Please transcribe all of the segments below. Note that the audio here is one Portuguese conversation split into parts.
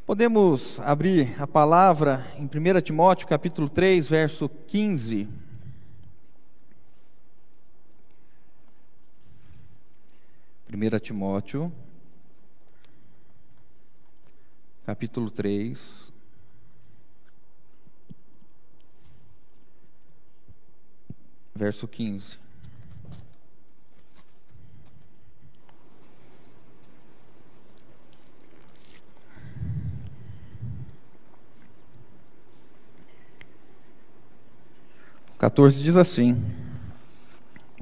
Podemos abrir a palavra em 1 Timóteo, capítulo 3, verso 15. Primeira Timóteo, capítulo 3, verso 15. O 14 diz assim,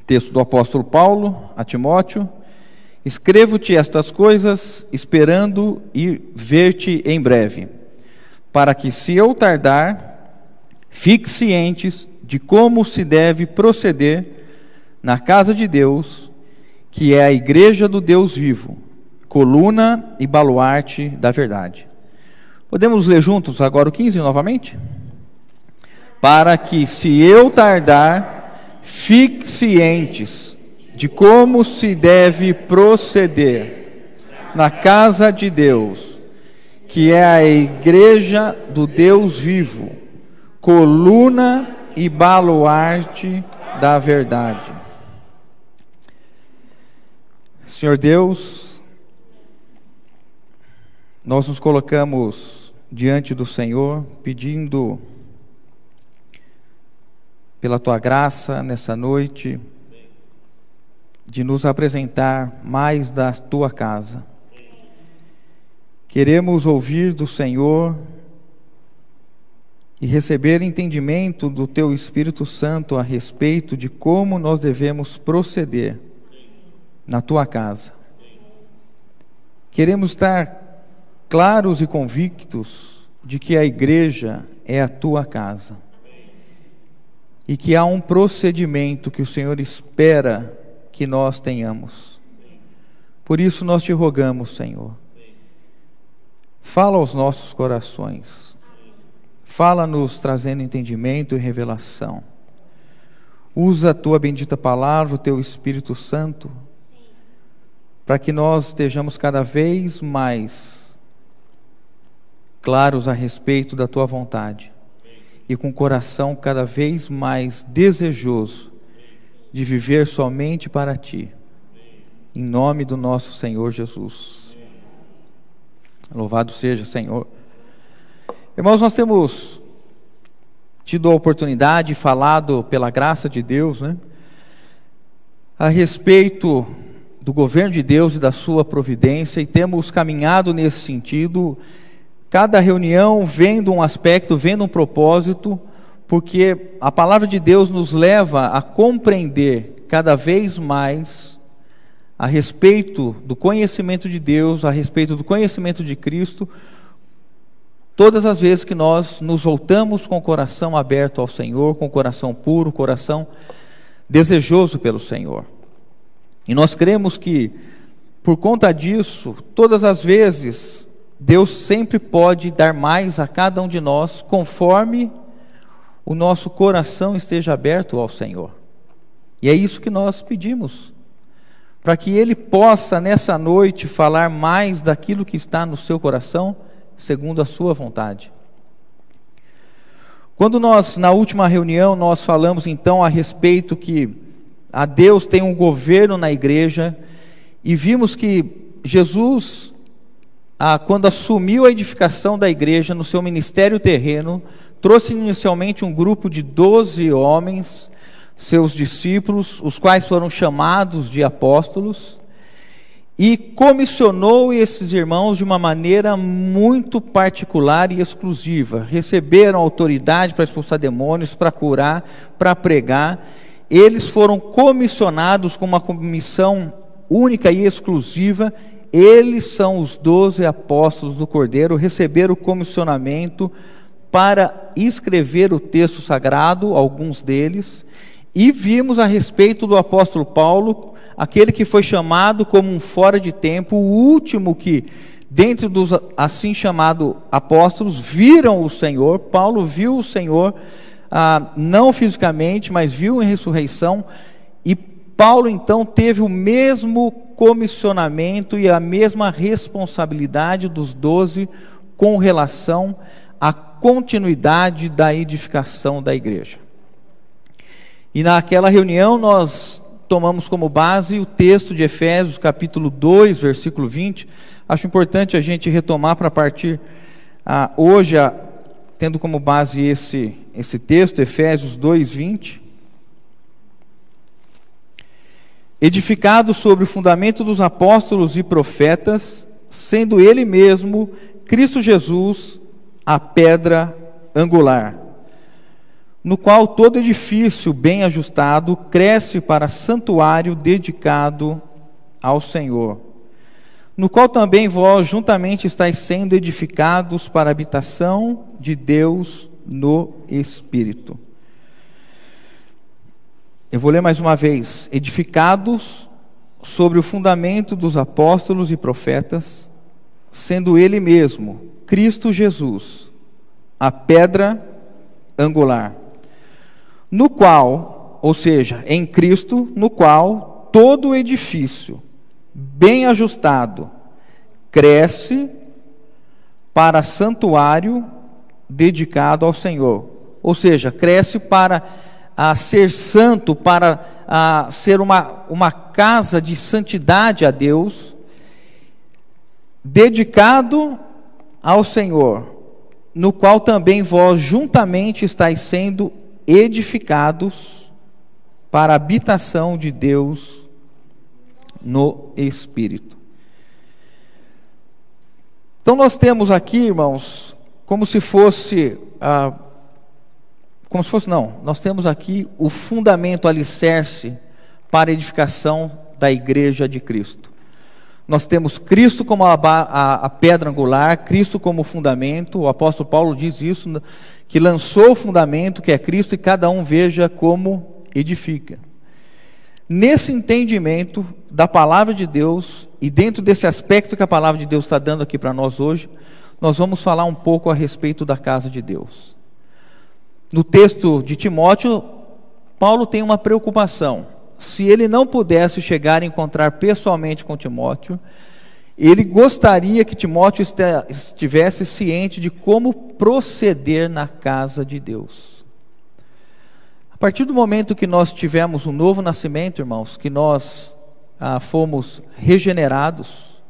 texto do apóstolo Paulo a Timóteo: escrevo-te estas coisas, esperando e ver-te em breve, para que, se eu tardar, fiques cientes de como se deve proceder na casa de Deus, que é a igreja do Deus vivo, coluna e baluarte da verdade. Podemos ler juntos agora o 15 novamente? Para que, se eu tardar, fiques cientes de como se deve proceder na casa de Deus, que é a igreja do Deus vivo, coluna e baluarte da verdade. Senhor Deus, nós nos colocamos diante do Senhor, pedindo pela Tua graça nessa noite, de nos apresentar mais da Tua casa. Queremos ouvir do Senhor e receber entendimento do Teu Espírito Santo a respeito de como nós devemos proceder na Tua casa. Queremos estar claros e convictos de que a igreja é a Tua casa e que há um procedimento que o Senhor espera que nós tenhamos. Por isso nós te rogamos, Senhor, fala aos nossos corações, fala-nos trazendo entendimento e revelação. Usa a Tua bendita palavra, o Teu Espírito Santo, para que nós estejamos cada vez mais claros a respeito da Tua vontade e com o coração cada vez mais desejoso de viver somente para Ti, em nome do nosso Senhor Jesus. Louvado seja, Senhor. Irmãos, nós temos tido a oportunidade e falado pela graça de Deus, a respeito do governo de Deus e da sua providência, e temos caminhado nesse sentido, cada reunião vendo um aspecto, vendo um propósito, porque a palavra de Deus nos leva a compreender cada vez mais a respeito do conhecimento de Deus, a respeito do conhecimento de Cristo, todas as vezes que nós nos voltamos com o coração aberto ao Senhor, com o coração puro, coração desejoso pelo Senhor. E nós cremos que, por conta disso, todas as vezes, Deus sempre pode dar mais a cada um de nós, conforme o nosso coração esteja aberto ao Senhor. E é isso que nós pedimos, para que Ele possa nessa noite falar mais daquilo que está no seu coração, segundo a sua vontade. Quando nós, na última reunião, nós falamos então a respeito que a Deus tem um governo na igreja, e vimos que Jesus, quando assumiu a edificação da igreja no seu ministério terreno, trouxe inicialmente um grupo de 12 homens, seus discípulos, os quais foram chamados de apóstolos, e comissionou esses irmãos de uma maneira muito particular e exclusiva. Receberam autoridade para expulsar demônios, para curar, para pregar. Eles foram comissionados com uma comissão única e exclusiva. Eles são os 12 apóstolos do Cordeiro, receberam o comissionamento para escrever o texto sagrado, alguns deles, e vimos a respeito do apóstolo Paulo, aquele que foi chamado como um fora de tempo, o último que, dentre dos assim chamados apóstolos, viram o Senhor. Paulo viu o Senhor, não fisicamente, mas viu em ressurreição, e Paulo então teve o mesmo comissionamento e a mesma responsabilidade dos 12 com relação à continuidade da edificação da igreja. E naquela reunião nós tomamos como base o texto de Efésios, capítulo 2, versículo 20. Acho importante a gente retomar para partir hoje, tendo como base esse texto, Efésios 2, 20. Edificado sobre o fundamento dos apóstolos e profetas, sendo Ele mesmo, Cristo Jesus, a pedra angular, no qual todo edifício bem ajustado cresce para santuário dedicado ao Senhor, no qual também vós juntamente estáis sendo edificados para a habitação de Deus no Espírito. Eu vou ler mais uma vez. Edificados sobre o fundamento dos apóstolos e profetas, sendo Ele mesmo, Cristo Jesus, a pedra angular, no qual, ou seja, em Cristo, no qual todo o edifício, bem ajustado, cresce para santuário dedicado ao Senhor. Ou seja, cresce para ser santo, para ser uma casa de santidade a Deus, dedicado ao Senhor, no qual também vós juntamente estáis sendo edificados para a habitação de Deus no Espírito. Então nós temos aqui, irmãos, nós temos aqui o fundamento, alicerce para a edificação da igreja de Cristo. Nós temos Cristo como a pedra angular, Cristo como fundamento. O apóstolo Paulo diz isso, que lançou o fundamento, que é Cristo, e cada um veja como edifica. Nesse entendimento da palavra de Deus, e dentro desse aspecto que a palavra de Deus está dando aqui para nós hoje, nós vamos falar um pouco a respeito da casa de Deus. No texto de Timóteo, Paulo tem uma preocupação. Se ele não pudesse chegar a encontrar pessoalmente com Timóteo, ele gostaria que Timóteo estivesse ciente de como proceder na casa de Deus. A partir do momento que nós tivemos um novo nascimento, irmãos, que nós fomos regenerados,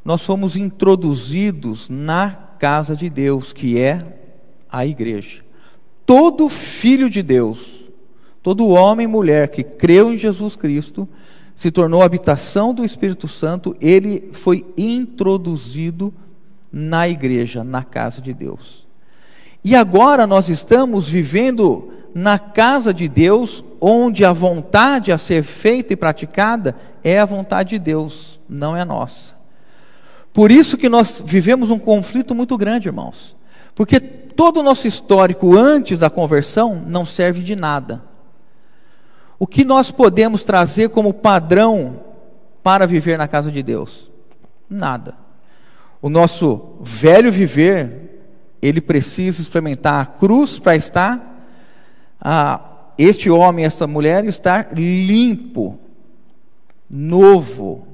nós fomos introduzidos na casa de Deus, que é a igreja. Todo filho de Deus, todo homem e mulher que creu em Jesus Cristo, se tornou habitação do Espírito Santo, ele foi introduzido na igreja, na casa de Deus. E agora nós estamos vivendo na casa de Deus, onde a vontade a ser feita e praticada é a vontade de Deus, não é a nossa. Por isso que nós vivemos um conflito muito grande, irmãos. Porque todo o nosso histórico antes da conversão não serve de nada. O que nós podemos trazer como padrão para viver na casa de Deus? Nada. O nosso velho viver, ele precisa experimentar a cruz para estar, este homem, esta mulher, estar limpo, novo,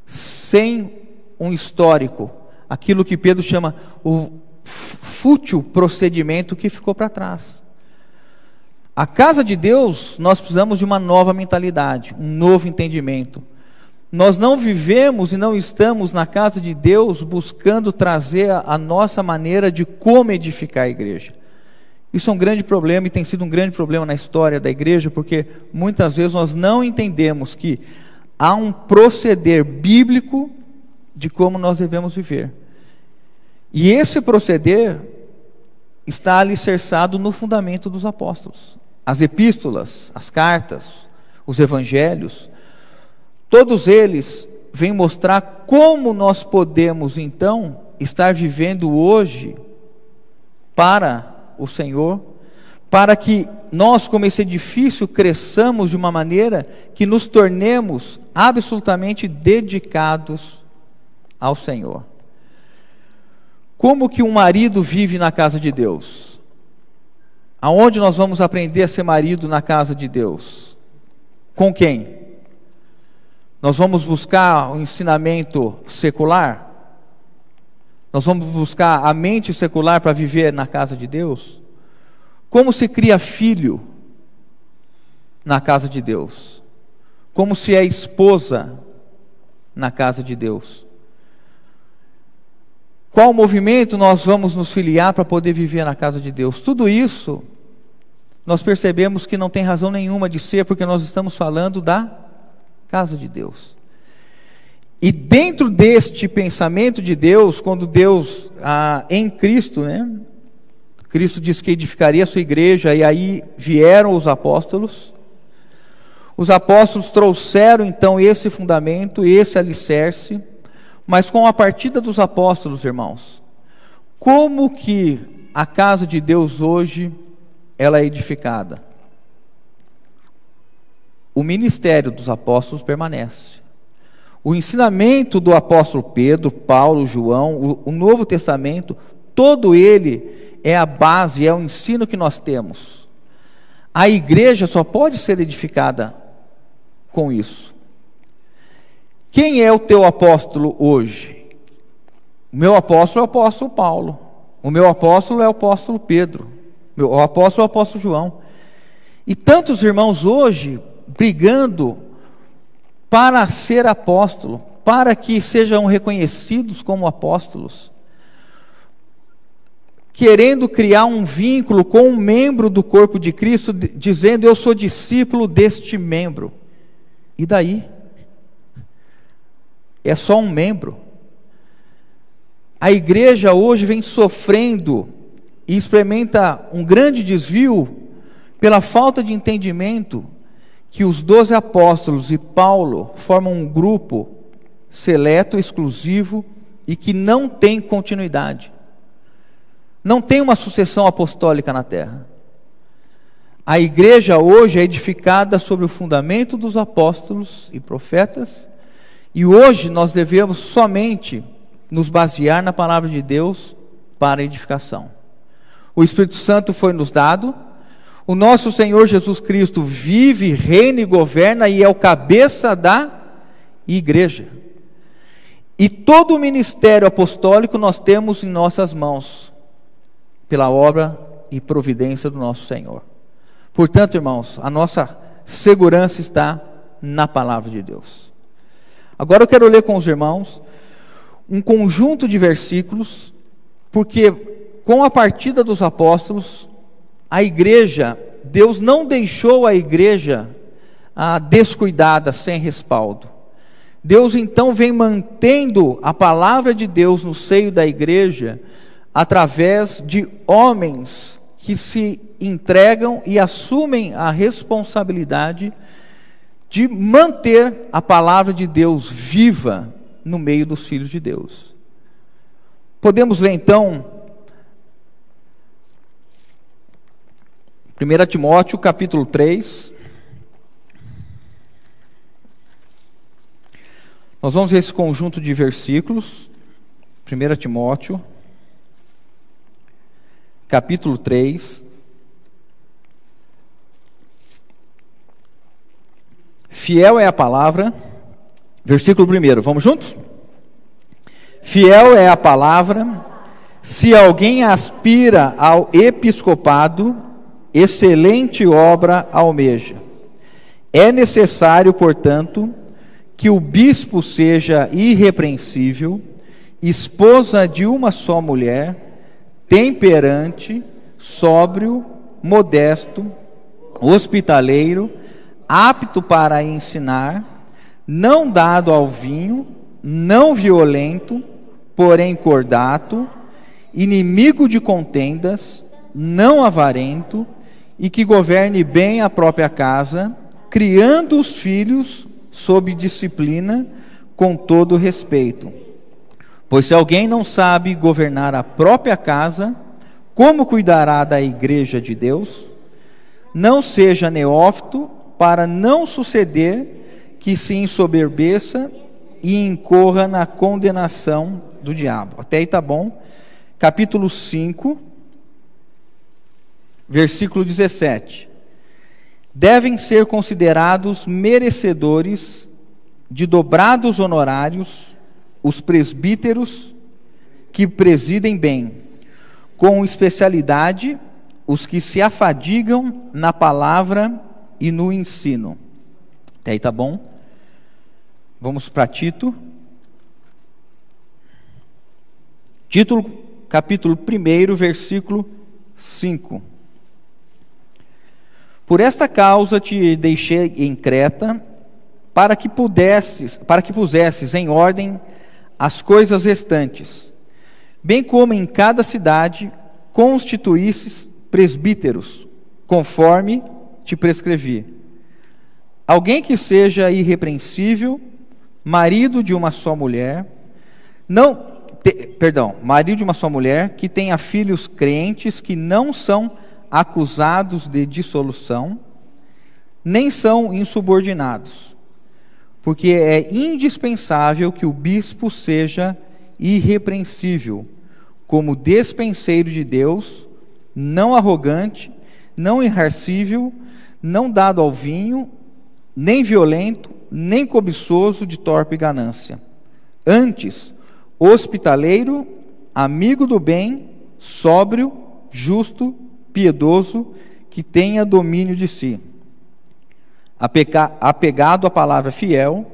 sem um histórico, aquilo que Pedro chama o fútil procedimento que ficou para trás. A casa de Deus, nós precisamos de uma nova mentalidade, um novo entendimento. Nós não vivemos e não estamos na casa de Deus buscando trazer a nossa maneira de como edificar a igreja. Isso é um grande problema e tem sido um grande problema na história da igreja, porque muitas vezes nós não entendemos que há um proceder bíblico de como nós devemos viver. E esse proceder está alicerçado no fundamento dos apóstolos. As epístolas, as cartas, os evangelhos, todos eles vêm mostrar como nós podemos então estar vivendo hoje para o Senhor, para que nós, como esse edifício, cresçamos de uma maneira que nos tornemos absolutamente dedicados ao Senhor. Como que um marido vive na casa de Deus? Aonde nós vamos aprender a ser marido na casa de Deus? Com quem? Nós vamos buscar o ensinamento secular? Nós vamos buscar a mente secular para viver na casa de Deus? Como se cria filho na casa de Deus? Como se é esposa na casa de Deus? Qual movimento nós vamos nos filiar para poder viver na casa de Deus? Tudo isso nós percebemos que não tem razão nenhuma de ser, porque nós estamos falando da casa de Deus. E dentro deste pensamento de Deus, quando Deus, em Cristo, Cristo disse que edificaria a sua igreja, e aí vieram os apóstolos. Os apóstolos trouxeram então esse fundamento, esse alicerce, mas com a partida dos apóstolos, irmãos, como que a casa de Deus hoje ela é edificada? O ministério dos apóstolos permanece. O ensinamento do apóstolo Pedro, Paulo, João, o Novo Testamento, todo ele é a base, é o ensino que nós temos. A igreja só pode ser edificada com isso. Quem é o teu apóstolo hoje? O meu apóstolo é o apóstolo Paulo. O meu apóstolo é o apóstolo Pedro. O apóstolo é o apóstolo João. E tantos irmãos hoje brigando para ser apóstolo, para que sejam reconhecidos como apóstolos, querendo criar um vínculo com um membro do corpo de Cristo, dizendo: eu sou discípulo deste membro. E daí? É só um membro. A igreja hoje vem sofrendo e experimenta um grande desvio pela falta de entendimento que os 12 apóstolos e Paulo formam um grupo seleto, exclusivo e que não tem continuidade. Não tem uma sucessão apostólica na terra. A igreja hoje é edificada sobre o fundamento dos apóstolos e profetas, e hoje nós devemos somente nos basear na palavra de Deus para a edificação. O Espírito Santo foi nos dado, o nosso Senhor Jesus Cristo vive, reina e governa e é o cabeça da igreja. E todo o ministério apostólico nós temos em nossas mãos, pela obra e providência do nosso Senhor. Portanto, irmãos, a nossa segurança está na palavra de Deus. Agora eu quero ler com os irmãos um conjunto de versículos, porque com a partida dos apóstolos, a igreja, Deus não deixou a igreja descuidada, sem respaldo. Deus então vem mantendo a palavra de Deus no seio da igreja, através de homens que se entregam e assumem a responsabilidade de manter a palavra de Deus viva no meio dos filhos de Deus. Podemos ler então 1 Timóteo capítulo 3. Nós vamos ver esse conjunto de versículos. 1 Timóteo capítulo 3. Fiel é a palavra. Versículo 1, vamos juntos? Fiel é a palavra. Se alguém aspira ao episcopado, excelente obra almeja. É necessário, portanto, que o bispo seja irrepreensível, esposa de uma só mulher, temperante, sóbrio, modesto, hospitaleiro, apto para ensinar, não dado ao vinho, não violento, porém cordato, inimigo de contendas, não avarento, e que governe bem a própria casa, criando os filhos sob disciplina, com todo respeito. Pois se alguém não sabe governar a própria casa, como cuidará da igreja de Deus? Não seja neófito, para não suceder que se ensoberbeça e incorra na condenação do diabo. Até aí tá bom. Capítulo 5, versículo 17. Devem ser considerados merecedores de dobrados honorários os presbíteros que presidem bem, com especialidade os que se afadigam na palavra e no ensino. Até aí tá bom? Vamos para Tito. Título, capítulo 1, versículo 5. Por esta causa te deixei em Creta, para que pusesses em ordem as coisas restantes, bem como em cada cidade constituísses presbíteros, conforme te prescrevi. Alguém que seja irrepreensível, marido de uma só mulher, marido de uma só mulher, que tenha filhos crentes que não são acusados de dissolução, nem são insubordinados, porque é indispensável que o bispo seja irrepreensível, como despenseiro de Deus, não arrogante, não irascível, não dado ao vinho, nem violento, nem cobiçoso de torpe ganância. Antes, hospitaleiro, amigo do bem, sóbrio, justo, piedoso, que tenha domínio de si, apegado à palavra fiel,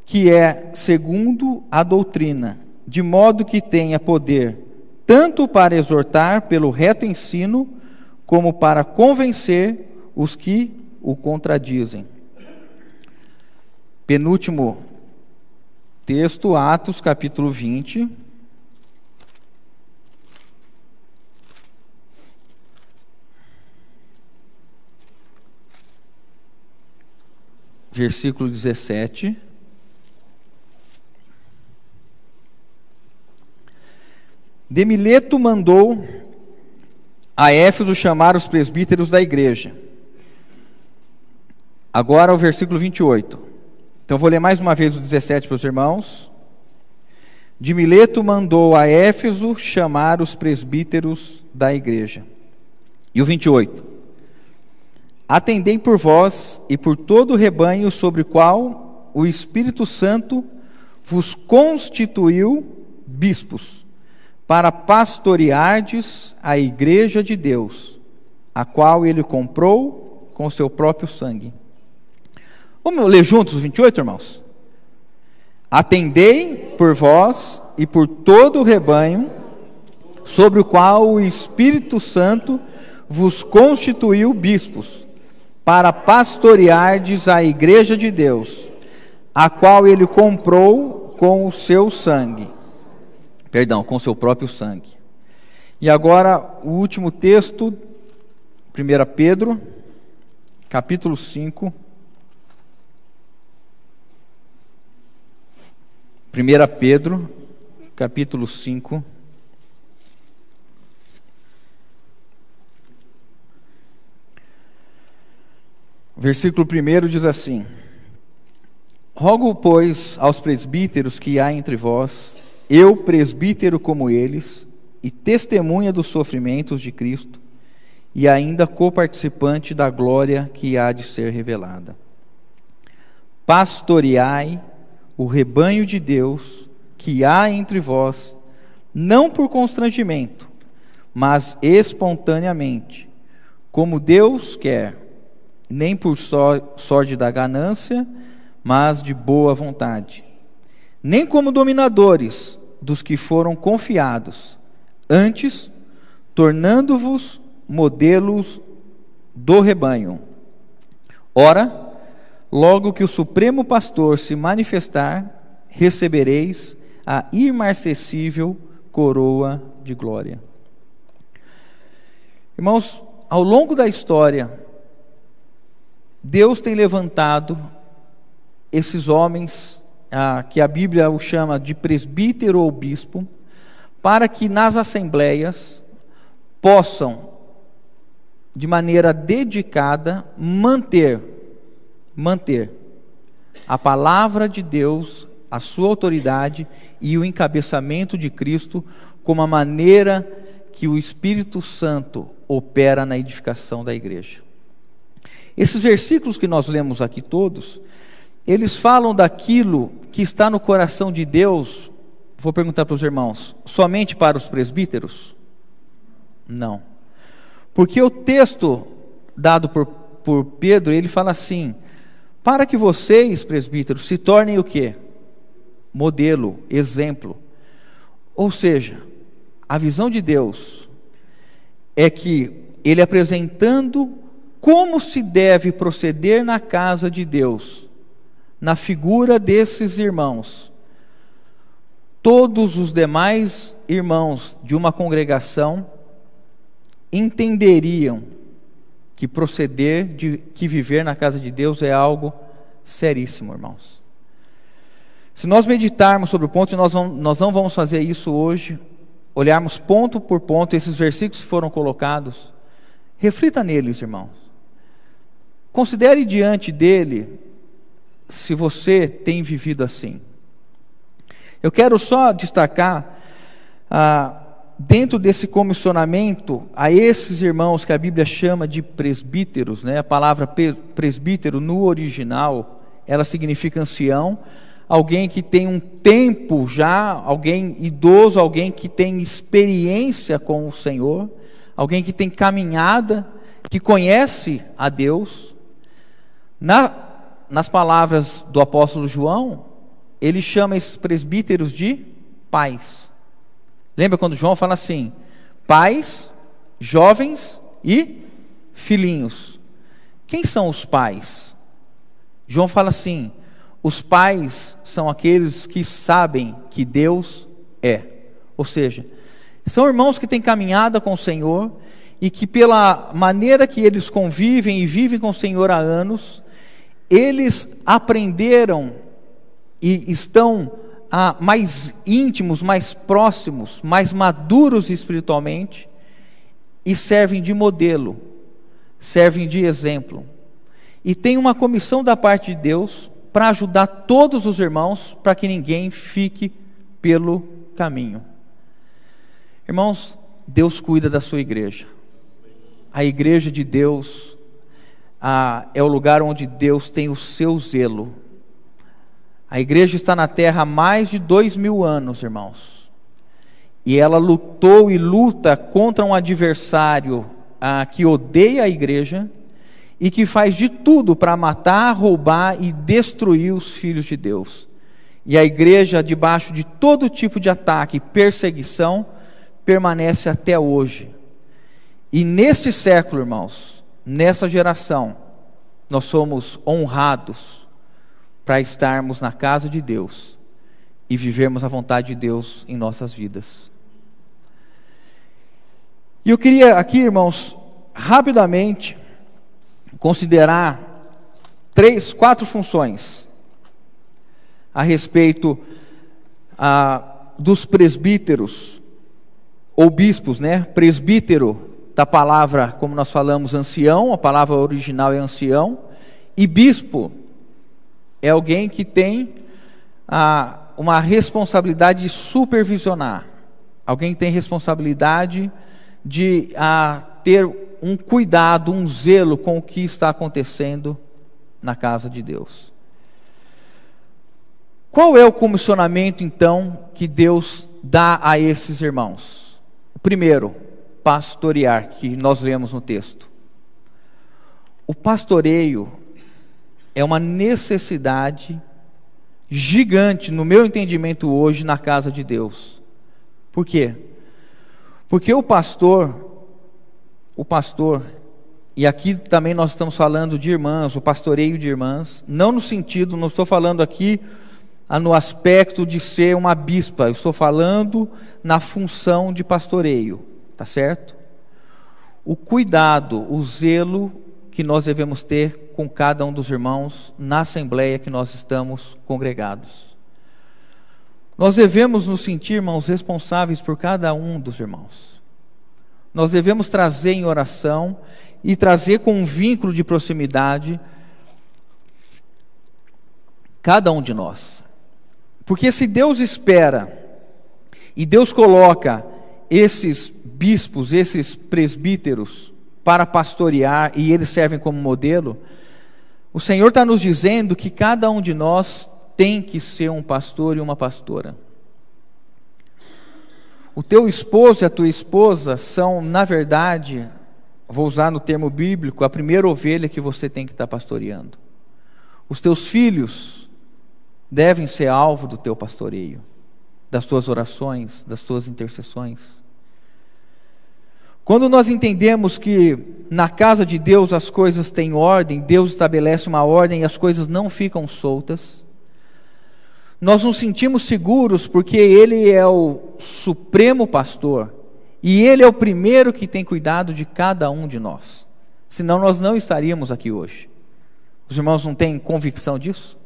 que é segundo a doutrina, de modo que tenha poder tanto para exortar pelo reto ensino, como para convencer os que o contradizem. Penúltimo texto, Atos, capítulo 20. Versículo 17. De Mileto mandou a Éfeso chamar os presbíteros da igreja. Agora o versículo 28. Então vou ler mais uma vez o 17 para os irmãos. De Mileto mandou a Éfeso chamar os presbíteros da igreja. E o 28. Atendei por vós e por todo o rebanho sobre o qual o Espírito Santo vos constituiu bispos, para pastoreardes a igreja de Deus, a qual ele comprou com seu próprio sangue. Vamos ler juntos os 28, irmãos? Atendei por vós e por todo o rebanho, sobre o qual o Espírito Santo vos constituiu bispos, para pastoreardes a igreja de Deus, a qual ele comprou com o seu sangue. Com seu próprio sangue. E agora o último texto, 1 Pedro, capítulo 5. 1 Pedro, capítulo 5. Versículo 1 diz assim: Rogo, pois, aos presbíteros que há entre vós, eu, presbítero como eles, e testemunha dos sofrimentos de Cristo, e ainda coparticipante da glória que há de ser revelada. Pastoreai o rebanho de Deus que há entre vós, não por constrangimento, mas espontaneamente, como Deus quer, nem por sorte da ganância, mas de boa vontade. Nem como dominadores dos que foram confiados, antes, tornando-vos modelos do rebanho. Ora, logo que o Supremo Pastor se manifestar, recebereis a imarcessível coroa de glória. Irmãos, ao longo da história, Deus tem levantado esses homens, que a Bíblia o chama de presbítero ou bispo, para que nas assembleias possam, de maneira dedicada, manter a palavra de Deus, a sua autoridade e o encabeçamento de Cristo como a maneira que o Espírito Santo opera na edificação da igreja. Esses versículos que nós lemos aqui todos, eles falam daquilo que está no coração de Deus vou perguntar para os irmãos, somente para os presbíteros? Não. Porque o texto dado por Pedro, ele fala assim: para que vocês, presbíteros, se tornem o quê? Modelo, exemplo. Ou seja, a visão de Deus é que Ele apresentando como se deve proceder na casa de Deus, na figura desses irmãos, todos os demais irmãos de uma congregação entenderiam que que viver na casa de Deus é algo seríssimo, irmãos. Se nós meditarmos sobre o ponto, e nós não vamos fazer isso hoje, olharmos ponto por ponto, esses versículos que foram colocados, reflita neles, irmãos. Considere diante dele se você tem vivido assim. Eu quero só destacar, dentro desse comissionamento, a esses irmãos que a Bíblia chama de presbíteros, né? A palavra presbítero no original, ela significa ancião, alguém que tem um tempo já, alguém idoso, alguém que tem experiência com o Senhor, alguém que tem caminhada, que conhece a Deus. Nas palavras do apóstolo João, ele chama esses presbíteros de pais. Lembra quando João fala assim: pais, jovens e filhinhos? Quem são os pais? João fala assim: os pais são aqueles que sabem que Deus é. Ou seja, são irmãos que têm caminhada com o Senhor e que, pela maneira que eles convivem e vivem com o Senhor há anos, eles aprenderam e estão mais íntimos, mais próximos, mais maduros espiritualmente, e servem de modelo, servem de exemplo. E tem uma comissão da parte de Deus para ajudar todos os irmãos, para que ninguém fique pelo caminho. Irmãos, Deus cuida da sua igreja. A igreja de Deus é o lugar onde Deus tem o seu zelo. A igreja está na terra há mais de 2000 anos, irmãos. E ela lutou e luta contra um adversário que odeia a igreja e que faz de tudo para matar, roubar e destruir os filhos de Deus. E a igreja, debaixo de todo tipo de ataque e perseguição, permanece até hoje. E nesse século, irmãos, nessa geração, nós somos honrados para estarmos na casa de Deus e vivermos a vontade de Deus em nossas vidas. E eu queria aqui, irmãos, rapidamente considerar 4 funções a respeito dos presbíteros ou bispos, né? Presbítero, da palavra, como nós falamos, ancião, a palavra original é ancião, e bispo é alguém que tem uma responsabilidade de supervisionar, alguém que tem responsabilidade de ter um cuidado, um zelo com o que está acontecendo na casa de Deus. Qual é o comissionamento, então, que Deus dá a esses irmãos? O primeiro, pastorear, que nós lemos no texto. O pastoreio é uma necessidade gigante, no meu entendimento hoje, na casa de Deus. Por quê? Porque o pastor, e aqui também nós estamos falando de irmãs, o pastoreio de irmãs, não estou falando aqui no aspecto de ser uma bispa, eu estou falando na função de pastoreio, tá certo? O cuidado, o zelo que nós devemos ter com cada um dos irmãos na assembleia que nós estamos congregados. Nós devemos nos sentir, irmãos, responsáveis por cada um dos irmãos. Nós devemos trazer em oração e trazer com um vínculo de proximidade cada um de nós. Porque se Deus espera e Deus coloca esses bispos, esses presbíteros para pastorear e eles servem como modelo, o Senhor está nos dizendo que cada um de nós tem que ser um pastor e uma pastora. O teu esposo e a tua esposa são, na verdade, vou usar no termo bíblico, a primeira ovelha que você tem que estar pastoreando. Os teus filhos devem ser alvo do teu pastoreio, das tuas orações, das tuas intercessões. Quando nós entendemos que na casa de Deus as coisas têm ordem, Deus estabelece uma ordem e as coisas não ficam soltas, nós nos sentimos seguros porque Ele é o supremo pastor e Ele é o primeiro que tem cuidado de cada um de nós. Senão nós não estaríamos aqui hoje. Os irmãos não têm convicção disso?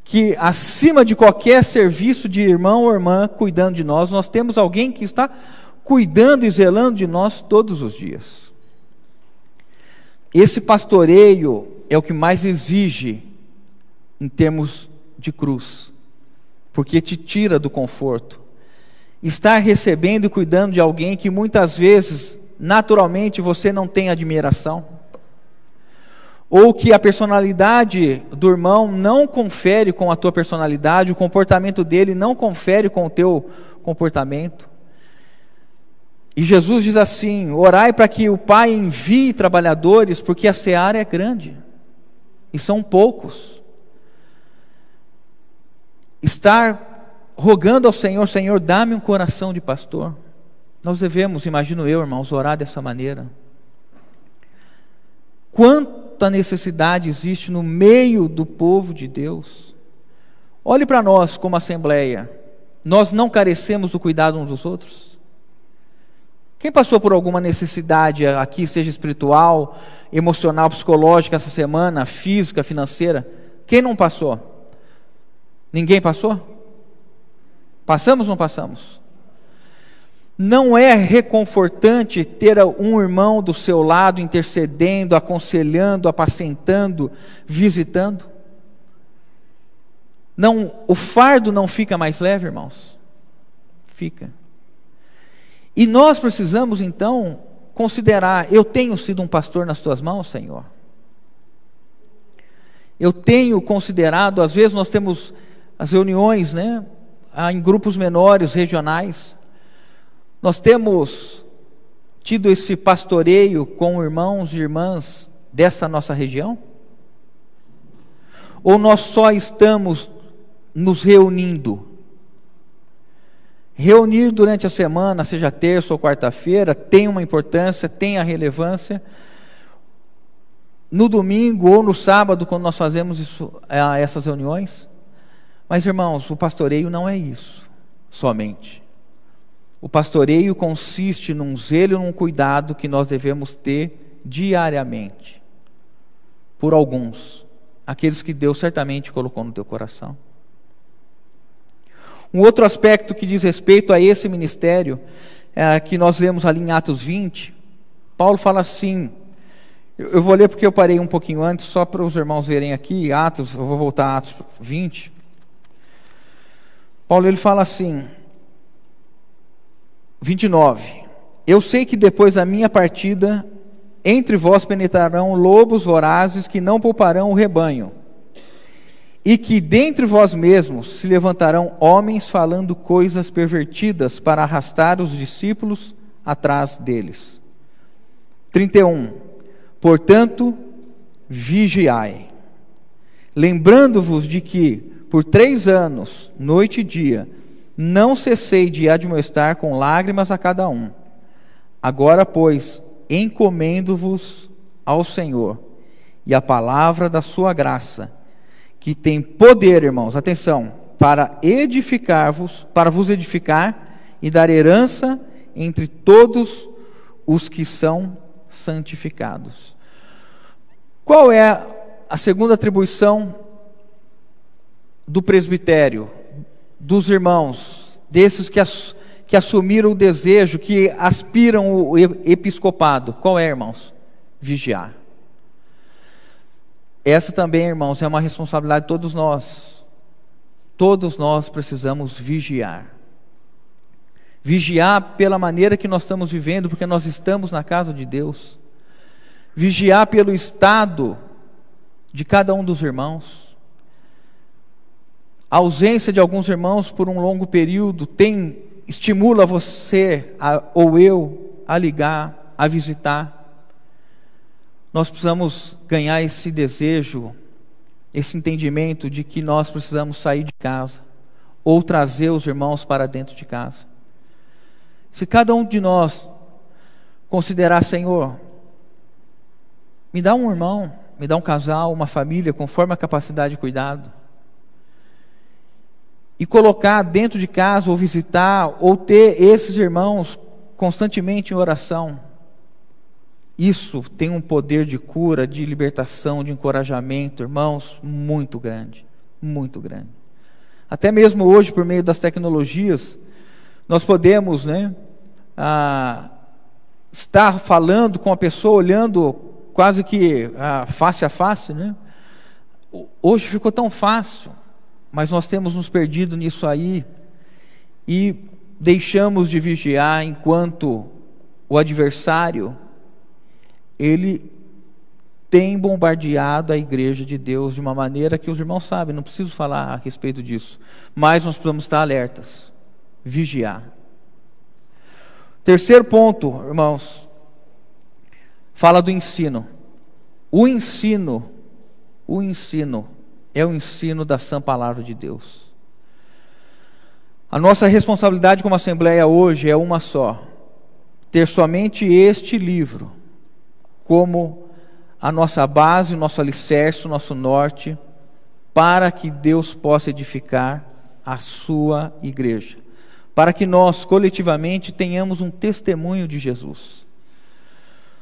Que acima de qualquer serviço de irmão ou irmã cuidando de nós, nós temos alguém que está cuidando e zelando de nós todos os dias. Esse pastoreio é o que mais exige em termos de cruz, porque te tira do conforto. Estar recebendo e cuidando de alguém que muitas vezes, naturalmente, você não tem admiração, ou que a personalidade do irmão não confere com a tua personalidade, o comportamento dele não confere com o teu comportamento. E Jesus diz assim: orai para que o Pai envie trabalhadores, porque a seara é grande, e são poucos. Estar rogando ao Senhor: Senhor, dá-me um coração de pastor. Nós devemos, imagino eu, irmãos, orar dessa maneira. Quanta necessidade existe no meio do povo de Deus. Olhe para nós como assembleia. Nós não carecemos do cuidado uns dos outros? Quem passou por alguma necessidade aqui, seja espiritual, emocional, psicológica essa semana, física, financeira? Quem não passou? Ninguém passou? Passamos ou não passamos? Não é reconfortante ter um irmão do seu lado intercedendo, aconselhando, apacentando, visitando? Não, o fardo não fica mais leve, irmãos? Fica. E nós precisamos então considerar: eu tenho sido um pastor nas tuas mãos, Senhor? Eu tenho considerado, às vezes nós temos as reuniões, né, em grupos menores, regionais. Nós temos tido esse pastoreio com irmãos e irmãs dessa nossa região? Ou nós só estamos nos reunindo? Reunir durante a semana, seja terça ou quarta-feira, tem uma importância, tem a relevância. No domingo ou no sábado, quando nós fazemos isso, essas reuniões. Mas, irmãos, o pastoreio não é isso somente. O pastoreio consiste num zelo e num cuidado que nós devemos ter diariamente, por alguns, aqueles que Deus certamente colocou no teu coração. Um outro aspecto que diz respeito a esse ministério, que nós lemos ali em Atos 20, Paulo fala assim, eu vou ler porque eu parei um pouquinho antes, só para os irmãos verem aqui, Atos, eu vou voltar a Atos 20. Paulo ele fala assim, 29, eu sei que depois da minha partida, entre vós penetrarão lobos vorazes que não pouparão o rebanho, e que dentre vós mesmos se levantarão homens falando coisas pervertidas para arrastar os discípulos atrás deles. 31, portanto, vigiai, lembrando-vos de que por 3 anos, noite e dia, não cessei de admoestar com lágrimas a cada um. Agora, pois, encomendo-vos ao Senhor e a palavra da sua graça, que tem poder, irmãos, atenção, para edificar-vos, para vos edificar e dar herança entre todos os que são santificados. Qual é a segunda atribuição do presbitério, dos irmãos, desses que assumiram o desejo, que aspiram o episcopado? Qual é, irmãos? Vigiar. Essa também, irmãos, é uma responsabilidade de todos nós. Todos nós precisamos vigiar. Vigiar pela maneira que nós estamos vivendo, porque nós estamos na casa de Deus. Vigiar pelo estado de cada um dos irmãos. A ausência de alguns irmãos por um longo período tem estimula você ou eu a ligar, a visitar. Nós precisamos ganhar esse desejo, esse entendimento de que nós precisamos sair de casa ou trazer os irmãos para dentro de casa. Se cada um de nós considerar: Senhor, me dá um irmão, me dá um casal, uma família, conforme a capacidade de cuidado, e colocar dentro de casa, ou visitar, ou ter esses irmãos constantemente em oração, isso tem um poder de cura, de libertação, de encorajamento, irmãos, muito grande, muito grande. Até mesmo hoje, por meio das tecnologias, nós podemos, estar falando com a pessoa, olhando quase que face a face, Hoje ficou tão fácil, mas nós temos nos perdido nisso aí e deixamos de vigiar, enquanto o adversário, ele tem bombardeado a igreja de Deus de uma maneira que os irmãos sabem, não preciso falar a respeito disso, mas nós precisamos estar alertas, vigiar. Terceiro ponto, irmãos, fala do ensino. O ensino é o ensino da sã palavra de Deus. A nossa responsabilidade como Assembleia hoje é uma só: ter somente este livro como a nossa base, o nosso alicerce, o nosso norte, para que Deus possa edificar a sua igreja, para que nós coletivamente tenhamos um testemunho de Jesus.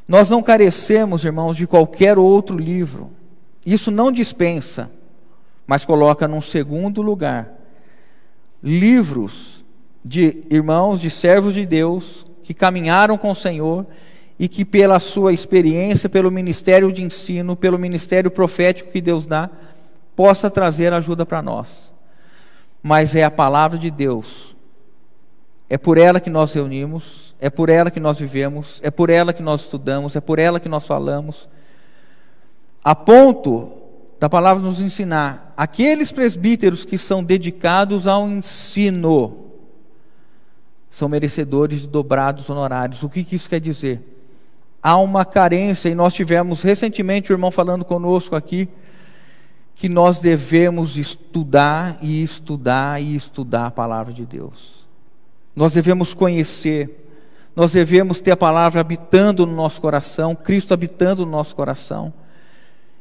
Nós não carecemos, irmãos, de qualquer outro livro. Isso não dispensa, mas coloca num segundo lugar livros de irmãos, de servos de Deus, que caminharam com o Senhor e que pela sua experiência, pelo ministério de ensino, pelo ministério profético que Deus dá, possa trazer ajuda para nós. Mas é a palavra de Deus, é por ela que nós reunimos, é por ela que nós vivemos, é por ela que nós estudamos, é por ela que nós falamos, a ponto da palavra nos ensinar: aqueles presbíteros que são dedicados ao ensino são merecedores de dobrados honorários. O que isso quer dizer? Há uma carência, e nós tivemos recentemente o irmão falando conosco aqui, que nós devemos estudar e estudar e estudar a palavra de Deus. Nós devemos conhecer, nós devemos ter a palavra habitando no nosso coração, Cristo habitando no nosso coração.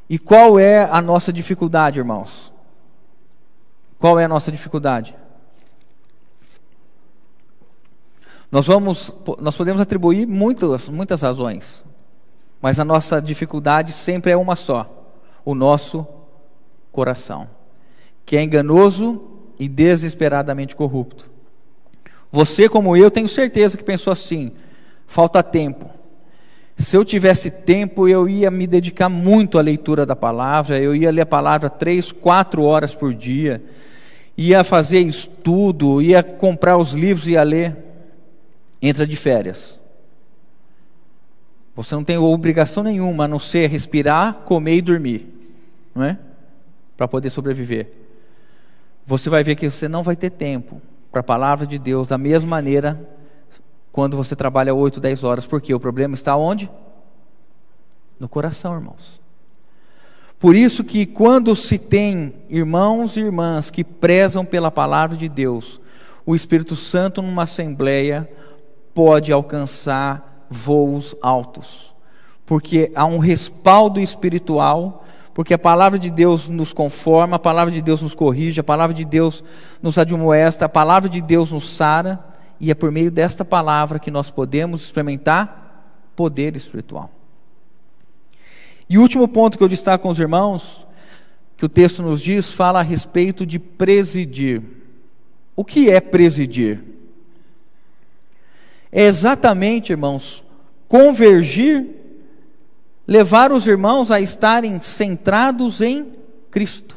E qual é a nossa dificuldade, irmãos? Qual é a nossa dificuldade? Nós podemos atribuir muitas razões, mas a nossa dificuldade sempre é uma só: o nosso coração, que é enganoso e desesperadamente corrupto. Você, como eu, tenho certeza que pensou assim: falta tempo. Se eu tivesse tempo, eu ia me dedicar muito à leitura da palavra, eu ia ler a palavra 3, 4 horas por dia, ia fazer estudo, ia comprar os livros e ia ler. Entra de férias. Você não tem obrigação nenhuma a não ser respirar, comer e dormir, não é? Para poder sobreviver. Você vai ver que você não vai ter tempo para a palavra de Deus da mesma maneira quando você trabalha 8, 10 horas. Porque o problema está onde? No coração, irmãos. Por isso que quando se tem irmãos e irmãs que prezam pela palavra de Deus, o Espírito Santo numa assembleia pode alcançar voos altos, porque há um respaldo espiritual, porque a palavra de Deus nos conforma, a palavra de Deus nos corrige, a palavra de Deus nos admoesta, a palavra de Deus nos sara, e é por meio desta palavra que nós podemos experimentar poder espiritual. E o último ponto que eu destaco com os irmãos, que o texto nos diz, fala a respeito de presidir. O que é presidir? É exatamente, irmãos, convergir, levar os irmãos a estarem centrados em Cristo.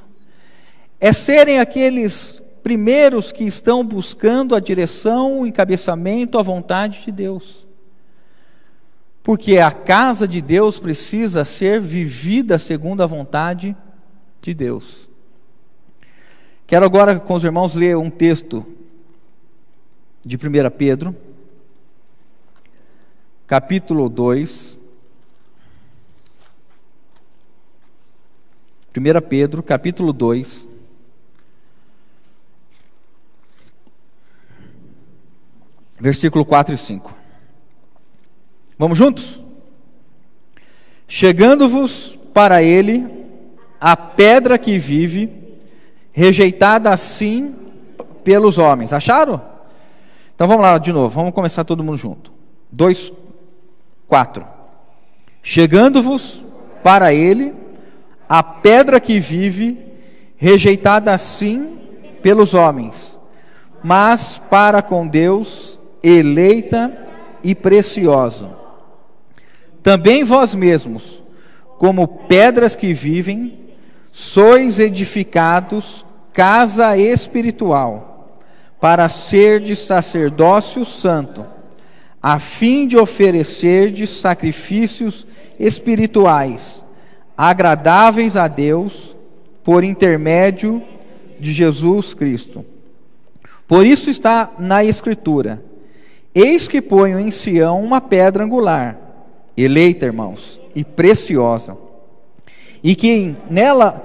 É serem aqueles primeiros que estão buscando a direção, o encabeçamento, a vontade de Deus. Porque a casa de Deus precisa ser vivida segundo a vontade de Deus. Quero agora com os irmãos ler um texto de 1 Pedro, capítulo 2. 1 Pedro, capítulo 2. Versículo 4 e 5. Vamos juntos? Chegando-vos para ele a pedra que vive, rejeitada assim pelos homens. Acharam? Então vamos lá de novo, vamos começar todo mundo junto. 2, 4. Chegando-vos para ele a pedra que vive, rejeitada assim pelos homens, mas para com Deus eleita e preciosa. Também vós mesmos, como pedras que vivem, sois edificados casa espiritual, para serdes sacerdócio santo, a fim de oferecerdes sacrifícios espirituais, agradáveis a Deus, por intermédio de Jesus Cristo. Por isso está na Escritura: eis que ponho em Sião uma pedra angular, eleita, irmãos, e preciosa, e quem nela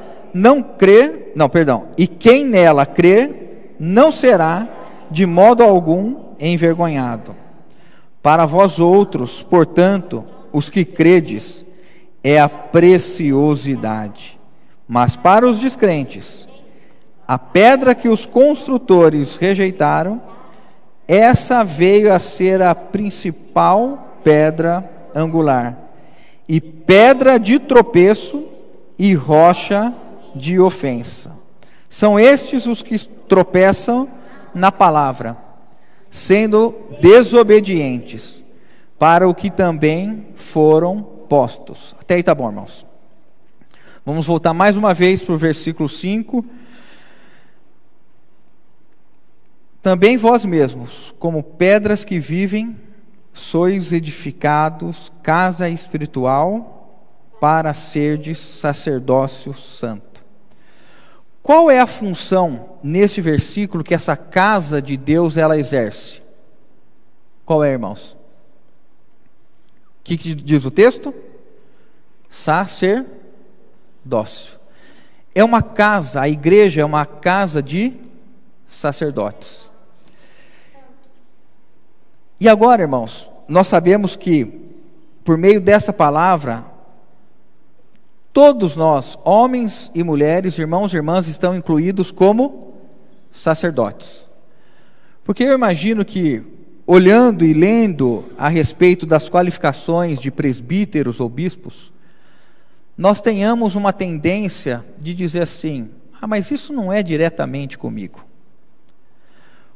crer, não será de modo algum envergonhado. Para vós outros, portanto, os que credes, é a preciosidade, mas para os descrentes, a pedra que os construtores rejeitaram, essa veio a ser a principal pedra angular, e pedra de tropeço e rocha de ofensa. São estes os que tropeçam na palavra, sendo desobedientes, para o que também foram postos. Até aí tá bom, irmãos. Vamos voltar mais uma vez para o versículo 5. Também vós mesmos, como pedras que vivem, sois edificados casa espiritual, para serdes sacerdócio santo. Qual é a função nesse versículo que essa casa de Deus ela exerce? Qual é, irmãos? O que diz o texto? Sacerdócio. É uma casa, a igreja é uma casa de sacerdotes. E agora, irmãos, nós sabemos que, por meio dessa palavra, todos nós, homens e mulheres, irmãos e irmãs, estão incluídos como sacerdotes. Porque eu imagino que, olhando e lendo a respeito das qualificações de presbíteros ou bispos, nós tenhamos uma tendência de dizer assim: mas isso não é diretamente comigo.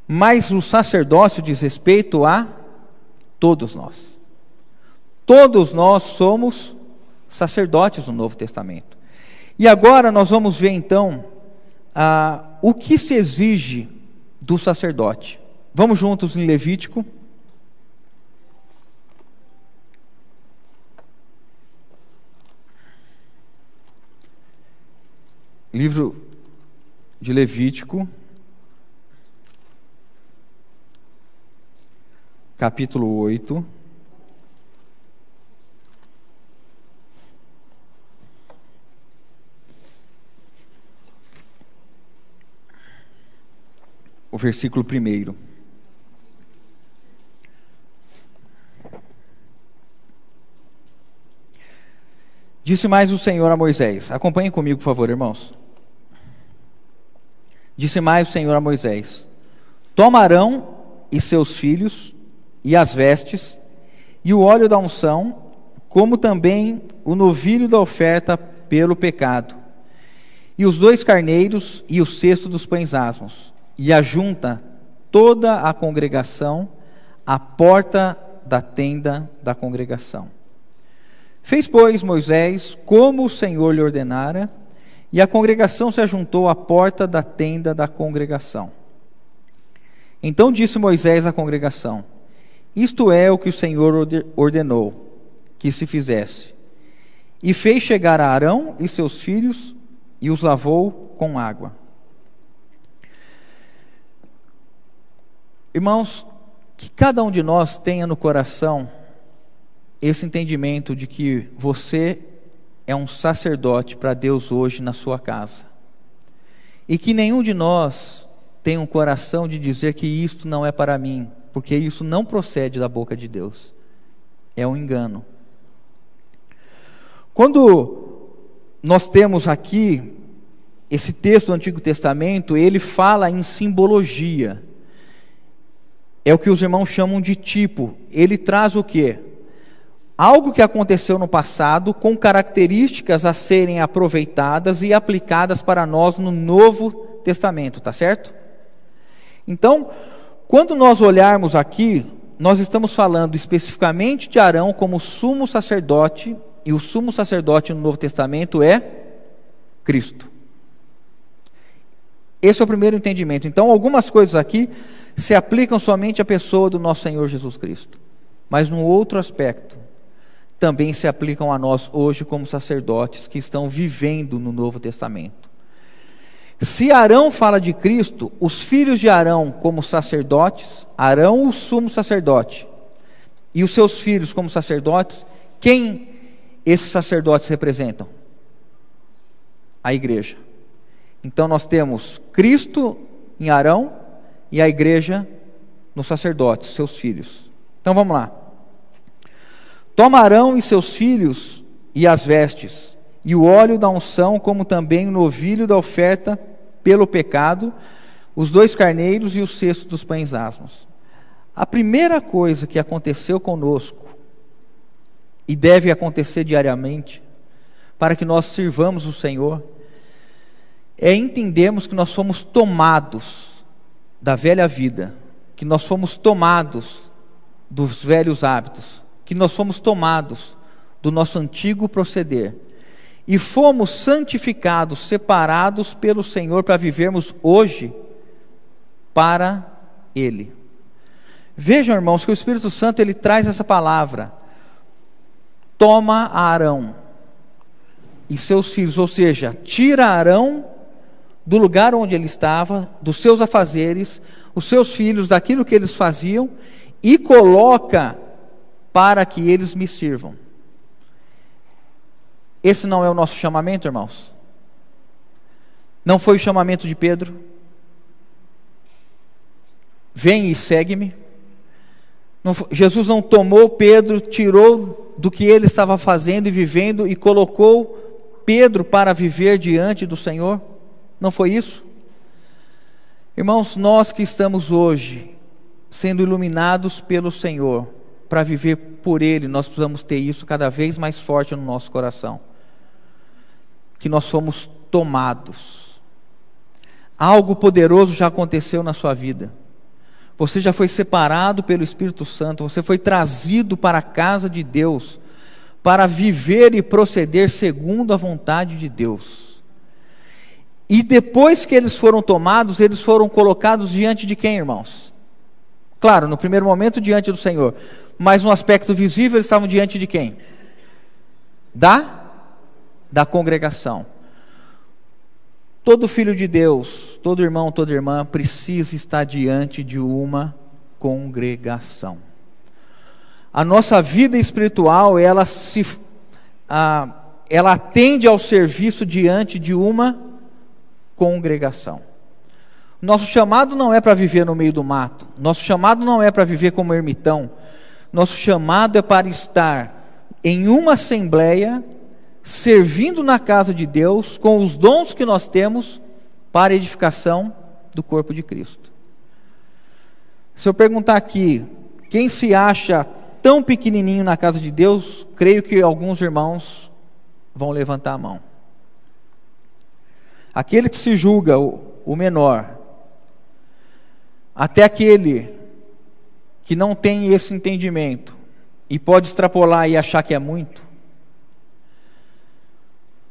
Mas o sacerdócio diz respeito a todos nós. Todos nós somos sacerdotes no Novo Testamento. E agora nós vamos ver então o que se exige do sacerdote. Vamos juntos em Levítico. Livro de Levítico, capítulo 8. O versículo 1. Disse mais o Senhor a Moisés. Acompanhem comigo, por favor, irmãos. Disse mais o Senhor a Moisés: toma Arão e seus filhos, e as vestes, e o óleo da unção, como também o novilho da oferta pelo pecado, e os 2 carneiros, e o cesto dos pães asmos, e ajunta toda a congregação à porta da tenda da congregação. Fez, pois, Moisés como o Senhor lhe ordenara, e a congregação se ajuntou à porta da tenda da congregação. Então disse Moisés à congregação: isto é o que o Senhor ordenou que se fizesse. E fez chegar a Arão e seus filhos, e os lavou com água. Irmãos, Que cada um de nós tenha no coração esse entendimento de que você é um sacerdote para Deus hoje na sua casa. E que nenhum de nós tenha um coração de dizer que isto não é para mim, porque isso não procede da boca de Deus. É um engano. Quando nós temos aqui esse texto do Antigo Testamento, ele fala em simbologia. É o que os irmãos chamam de tipo. Ele traz o quê? Algo que aconteceu no passado, com características a serem aproveitadas e aplicadas para nós no Novo Testamento, tá certo? Então, quando nós olharmos aqui, nós estamos falando especificamente de Arão como sumo sacerdote, e o sumo sacerdote no Novo Testamento é Cristo. Esse é o primeiro entendimento. Então, algumas coisas aqui se aplicam somente à pessoa do nosso Senhor Jesus Cristo, mas num outro aspecto, também se aplicam a nós hoje como sacerdotes que estão vivendo no Novo Testamento. Se Arão fala de Cristo, os filhos de Arão como sacerdotes, Arão o sumo sacerdote, e os seus filhos como sacerdotes, quem esses sacerdotes representam? A igreja. Então nós temos Cristo em Arão e a igreja nos sacerdotes, seus filhos. Então vamos lá. Toma Arão e seus filhos e as vestes, e o óleo da unção, como também o novilho da oferta pelo pecado, os 2 carneiros e o cesto dos pães asmos. A primeira coisa que aconteceu conosco, e deve acontecer diariamente, para que nós sirvamos o Senhor, é entendermos que nós somos tomados da velha vida, que nós fomos tomados dos velhos hábitos, que nós fomos tomados do nosso antigo proceder e fomos santificados, separados pelo Senhor para vivermos hoje para Ele. Vejam, irmãos, que o Espírito Santo ele traz essa palavra: toma Arão e seus filhos, ou seja, tira Arão do lugar onde ele estava, dos seus afazeres, os seus filhos daquilo que eles faziam, e coloca para que eles me sirvam. Esse não é o nosso chamamento, irmãos? Não foi o chamamento de Pedro? Vem e segue-me. Jesus não tomou Pedro, tirou do que ele estava fazendo e vivendo e colocou Pedro para viver diante do Senhor? Não foi isso? Irmãos, nós que estamos hoje sendo iluminados pelo Senhor para viver por Ele, nós precisamos ter isso cada vez mais forte no nosso coração, que nós somos tomados. Algo poderoso já aconteceu na sua vida. Você já foi separado pelo Espírito Santo, você foi trazido para a casa de Deus, para viver e proceder segundo a vontade de Deus. E depois que eles foram tomados, eles foram colocados diante de quem, irmãos? Claro, no primeiro momento diante do Senhor, mas no aspecto visível eles estavam diante de quem? Da congregação. Todo filho de Deus, todo irmão, toda irmã precisa estar diante de uma congregação. A nossa vida espiritual, ela atende ao serviço diante de uma congregação. Nosso chamado não é para viver no meio do mato. Nosso chamado não é para viver como ermitão. Nosso chamado é para estar em uma assembleia, servindo na casa de Deus, com os dons que nós temos, para a edificação do corpo de Cristo. Se eu perguntar aqui, quem se acha tão pequenininho na casa de Deus, creio que alguns irmãos vão levantar a mão. Aquele que se julga o menor, até aquele que não tem esse entendimento e pode extrapolar e achar que é muito,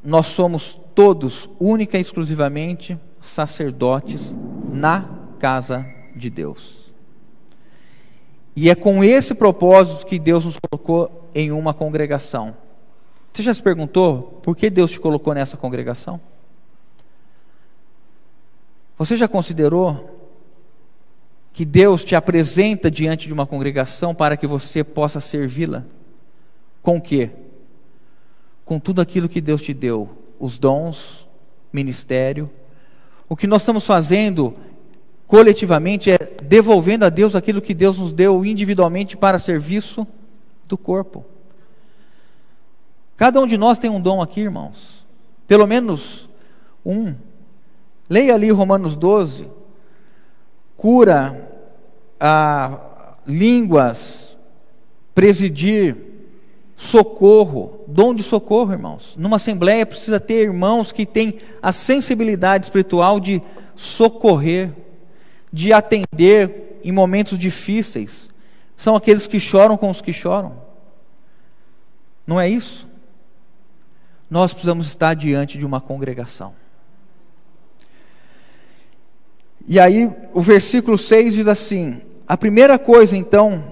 nós somos todos, única e exclusivamente, sacerdotes na casa de Deus. E é com esse propósito que Deus nos colocou em uma congregação. Você já se perguntou por que Deus te colocou nessa congregação? Você já considerou que Deus te apresenta diante de uma congregação para que você possa servi-la? Com o quê? Com tudo aquilo que Deus te deu, os dons, ministério. O que nós estamos fazendo coletivamente é devolvendo a Deus aquilo que Deus nos deu individualmente para serviço do corpo. Cada um de nós tem um dom aqui, irmãos, pelo menos um. Leia ali Romanos 12, cura, línguas, presidir, socorro, dom de socorro, irmãos. Numa assembleia precisa ter irmãos que têm a sensibilidade espiritual de socorrer, de atender em momentos difíceis. São aqueles que choram com os que choram. Não é isso? Nós precisamos estar diante de uma congregação. E aí o versículo 6 diz assim: a primeira coisa então,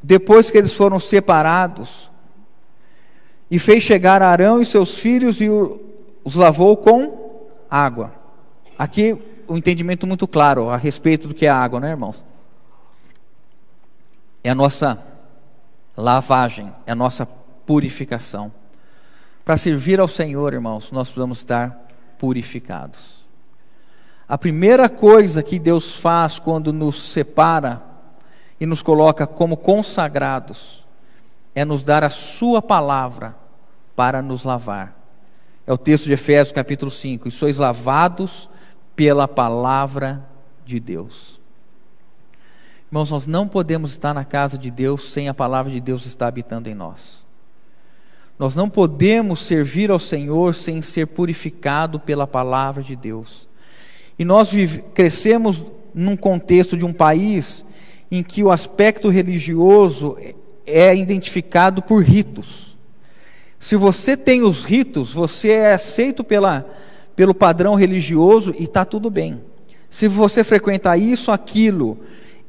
depois que eles foram separados, e fez chegar Arão e seus filhos e os lavou com água. Aqui um entendimento muito claro a respeito do que é a água, né, irmãos? É a nossa lavagem, é a nossa purificação. Para servir ao Senhor, irmãos, nós precisamos estar purificados. A primeira coisa que Deus faz quando nos separa e nos coloca como consagrados é nos dar a sua palavra para nos lavar. É o texto de Efésios capítulo 5: e sois lavados pela palavra de Deus. Irmãos, nós não podemos estar na casa de Deus sem a palavra de Deus estar habitando em nós. Nós não podemos servir ao Senhor sem ser purificado pela palavra de Deus. E nós crescemos num contexto de um país em que o aspecto religioso é identificado por ritos. Se você tem os ritos, você é aceito pelo padrão religioso e está tudo bem. Se você frequenta isso, aquilo,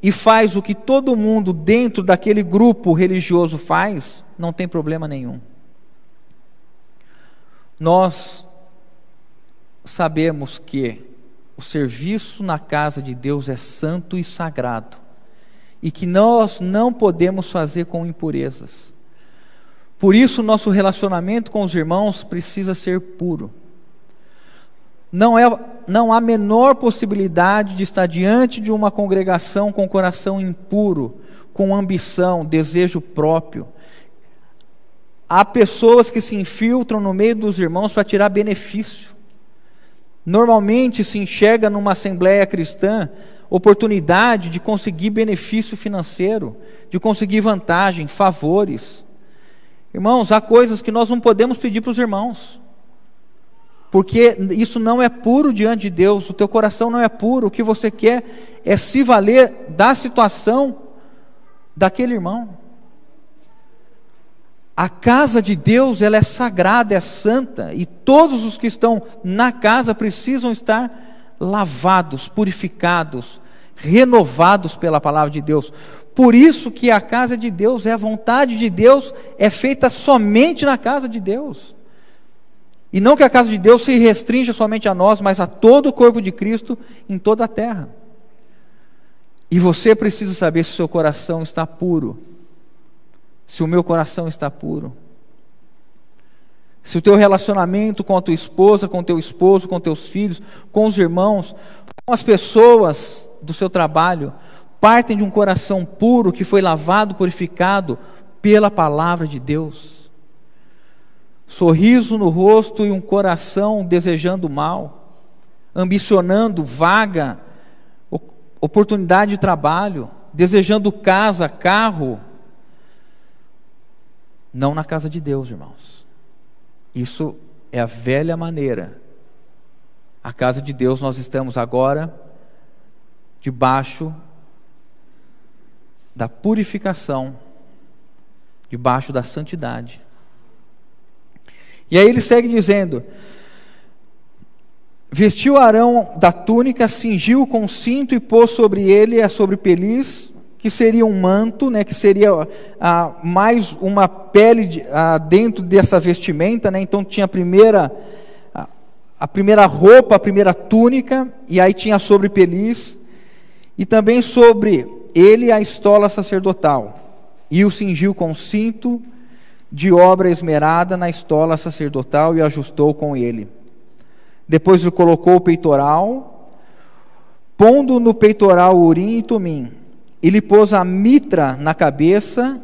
e faz o que todo mundo dentro daquele grupo religioso faz, não tem problema nenhum. Nós sabemos que o serviço na casa de Deus é santo e sagrado, e que nós não podemos fazer com impurezas. Por isso nosso relacionamento com os irmãos precisa ser puro. Não há menor possibilidade de estar diante de uma congregação com coração impuro, com ambição, desejo próprio. Há pessoas que se infiltram no meio dos irmãos para tirar benefício. Normalmente se enxerga numa assembleia cristã oportunidade de conseguir benefício financeiro, de conseguir vantagem, favores. Irmãos, há coisas que nós não podemos pedir para os irmãos, porque isso não é puro diante de Deus. O teu coração não é puro. O que você quer é se valer da situação daquele irmão. A casa de Deus, ela é sagrada, é santa, e todos os que estão na casa precisam estar lavados, purificados, renovados pela palavra de Deus. Por isso que a casa de Deus, a vontade de Deus é feita somente na casa de Deus. E não que a casa de Deus se restrinja somente a nós, mas a todo o corpo de Cristo em toda a terra. E você precisa saber se o seu coração está puro. Se o meu coração está puro, se o teu relacionamento com a tua esposa, com o teu esposo, com teus filhos, com os irmãos, com as pessoas do seu trabalho, partem de um coração puro que foi lavado, purificado pela palavra de Deus. Sorriso no rosto e um coração desejando mal, ambicionando vaga, oportunidade de trabalho, desejando casa, carro. Não na casa de Deus, irmãos. Isso é a velha maneira. A casa de Deus, nós estamos agora debaixo da purificação, debaixo da santidade. E aí ele segue dizendo: vestiu Arão da túnica, cingiu com cinto e pôs sobre ele a sobrepeliz, que seria um manto, né, que seria mais uma pele dentro dessa vestimenta, né? Então tinha a primeira roupa, a primeira túnica, e aí tinha a sobrepeliz, E também sobre ele a estola sacerdotal, e o cingiu com cinto de obra esmerada na estola sacerdotal e ajustou com ele. Depois lhe colocou o peitoral, pondo no peitoral urim e tumim, e lhe pôs a mitra na cabeça,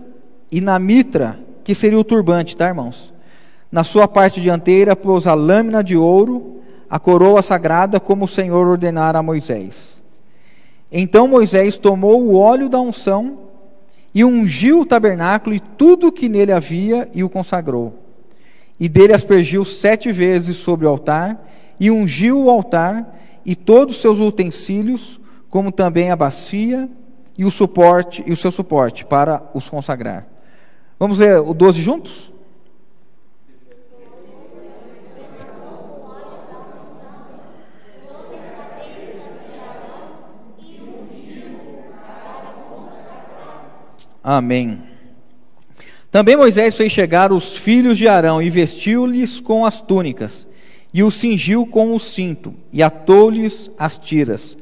e na mitra, que seria o turbante, tá, irmãos? Na sua parte dianteira pôs a lâmina de ouro, a coroa sagrada, como o Senhor ordenara a Moisés. Então Moisés tomou o óleo da unção e ungiu o tabernáculo e tudo o que nele havia, e o consagrou. E dele aspergiu 7 vezes sobre o altar, e ungiu o altar e todos os seus utensílios, como também a bacia e o suporte e o seu suporte, para os consagrar. Vamos ler o 12 juntos? Amém. Também Moisés fez chegar os filhos de Arão e vestiu-lhes com as túnicas, e os cingiu com o cinto, e atou-lhes as tiras,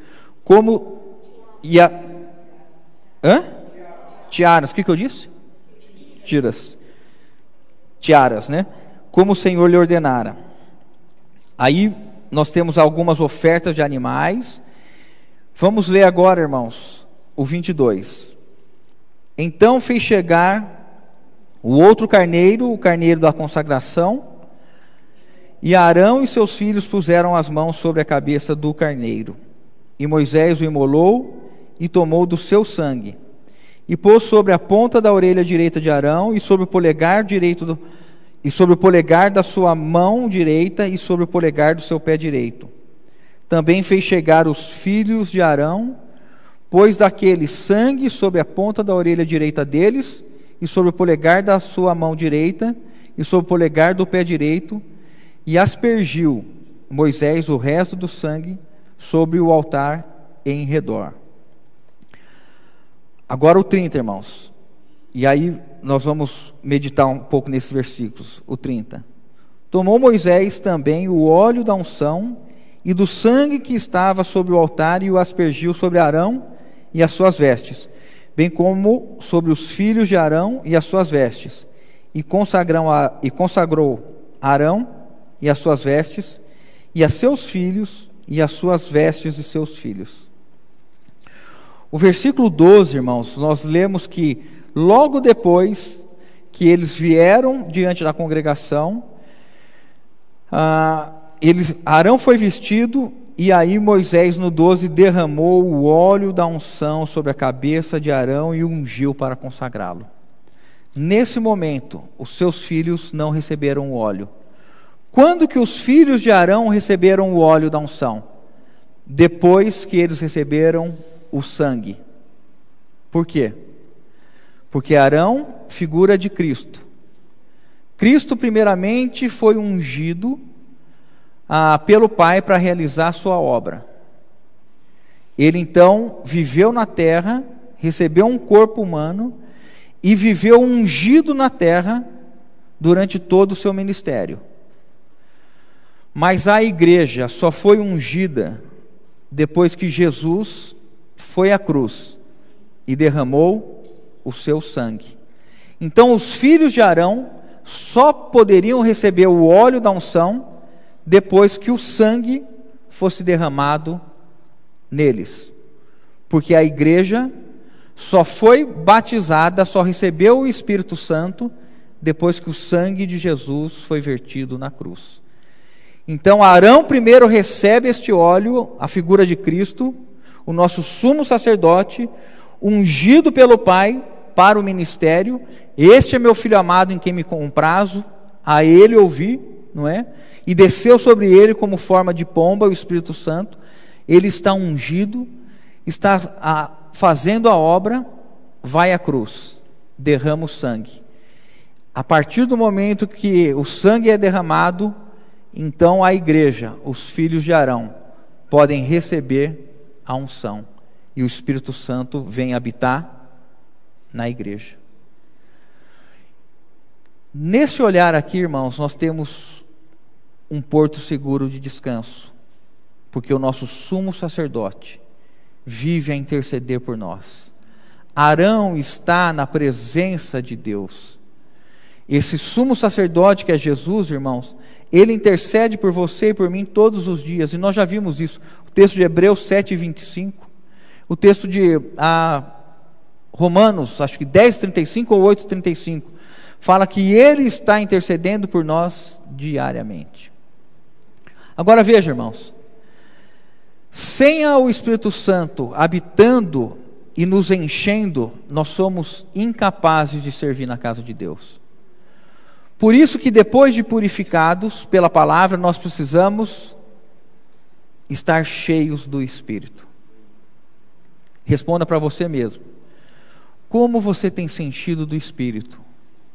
tiaras, o que eu disse? Tiaras, né? Como o Senhor lhe ordenara. Aí nós temos algumas ofertas de animais. Vamos ler agora, irmãos, o 22. Então fez chegar o outro carneiro, o carneiro da consagração, e Arão e seus filhos puseram as mãos sobre a cabeça do carneiro. E Moisés o imolou e tomou do seu sangue, e pôs sobre a ponta da orelha direita de Arão, e sobre o polegar direito e sobre o polegar da sua mão direita, e sobre o polegar do seu pé direito. Também fez chegar os filhos de Arão, pôs daquele sangue sobre a ponta da orelha direita deles, e sobre o polegar da sua mão direita, e sobre o polegar do pé direito, e aspergiu Moisés o resto do sangue sobre o altar em redor. Agora o 30, irmãos. E aí nós vamos meditar um pouco nesses versículos. O 30. Tomou Moisés também o óleo da unção e do sangue que estava sobre o altar, e o aspergiu sobre Arão e as suas vestes, bem como sobre os filhos de Arão e as suas vestes, e consagrou Arão e as suas vestes, e a seus filhos, e as suas vestes de seus filhos. O versículo 12, irmãos, nós lemos que logo depois que eles vieram diante da congregação, Arão foi vestido, e aí Moisés no 12 derramou o óleo da unção sobre a cabeça de Arão e ungiu para consagrá-lo. Nesse momento, os seus filhos não receberam o óleo. Quando que os filhos de Arão receberam o óleo da unção? Depois que eles receberam o sangue. Por quê? Porque Arão, figura de Cristo. Cristo primeiramente foi ungido pelo Pai para realizar a sua obra. Ele então viveu na terra, recebeu um corpo humano e viveu ungido na terra durante todo o seu ministério. Mas a igreja só foi ungida depois que Jesus foi à cruz e derramou o seu sangue. Então os filhos de Arão só poderiam receber o óleo da unção depois que o sangue fosse derramado neles. Porque a igreja só foi batizada, só recebeu o Espírito Santo depois que o sangue de Jesus foi vertido na cruz. Então Arão primeiro recebe este óleo, a figura de Cristo, o nosso sumo sacerdote, ungido pelo Pai para o ministério. Este é meu filho amado em quem me comprazo, a ele ouvi, não é? E desceu sobre ele como forma de pomba o Espírito Santo. Ele está ungido, está fazendo a obra, vai à cruz, derrama o sangue. A partir do momento que o sangue é derramado, então a igreja, os filhos de Arão, podem receber a unção, e o Espírito Santo vem habitar na igreja. Nesse olhar aqui, irmãos, nós temos um porto seguro de descanso, porque o nosso sumo sacerdote vive a interceder por nós. Arão está na presença de Deus. Esse sumo sacerdote que é Jesus, irmãos, ele intercede por você e por mim todos os dias, e nós já vimos isso. O texto de Hebreus 7:25, o texto de Romanos, acho que 10:35 ou 8:35, fala que ele está intercedendo por nós diariamente. Agora veja, irmãos, sem o Espírito Santo habitando e nos enchendo, nós somos incapazes de servir na casa de Deus. Por isso que depois de purificados pela palavra, nós precisamos estar cheios do Espírito. Responda para você mesmo. Como você tem se enchido do Espírito?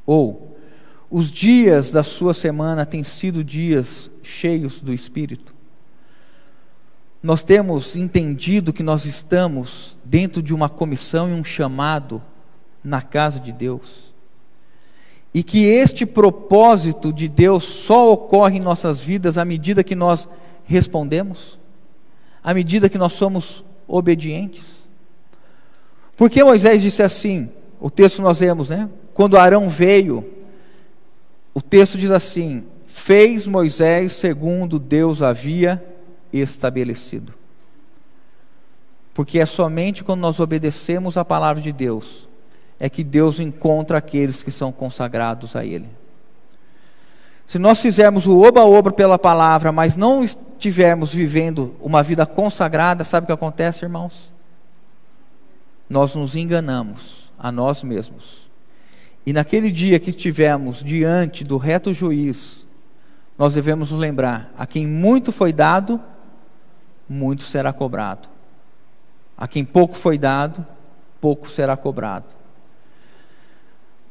Ou os dias da sua semana têm sido dias cheios do Espírito? Nós temos entendido que nós estamos dentro de uma comissão e um chamado na casa de Deus, e que este propósito de Deus só ocorre em nossas vidas à medida que nós respondemos, à medida que nós somos obedientes. Porque Moisés disse assim, o texto nós lemos, né? Quando Arão veio, o texto diz assim: fez Moisés segundo Deus havia estabelecido. Porque é somente quando nós obedecemos a palavra de Deus é que Deus encontra aqueles que são consagrados a Ele. Se nós fizermos o oba-oba pela palavra, mas não estivermos vivendo uma vida consagrada, sabe o que acontece, irmãos? Nós nos enganamos a nós mesmos. E naquele dia que estivermos diante do reto juiz, nós devemos nos lembrar: a quem muito foi dado, muito será cobrado. A quem pouco foi dado, pouco será cobrado.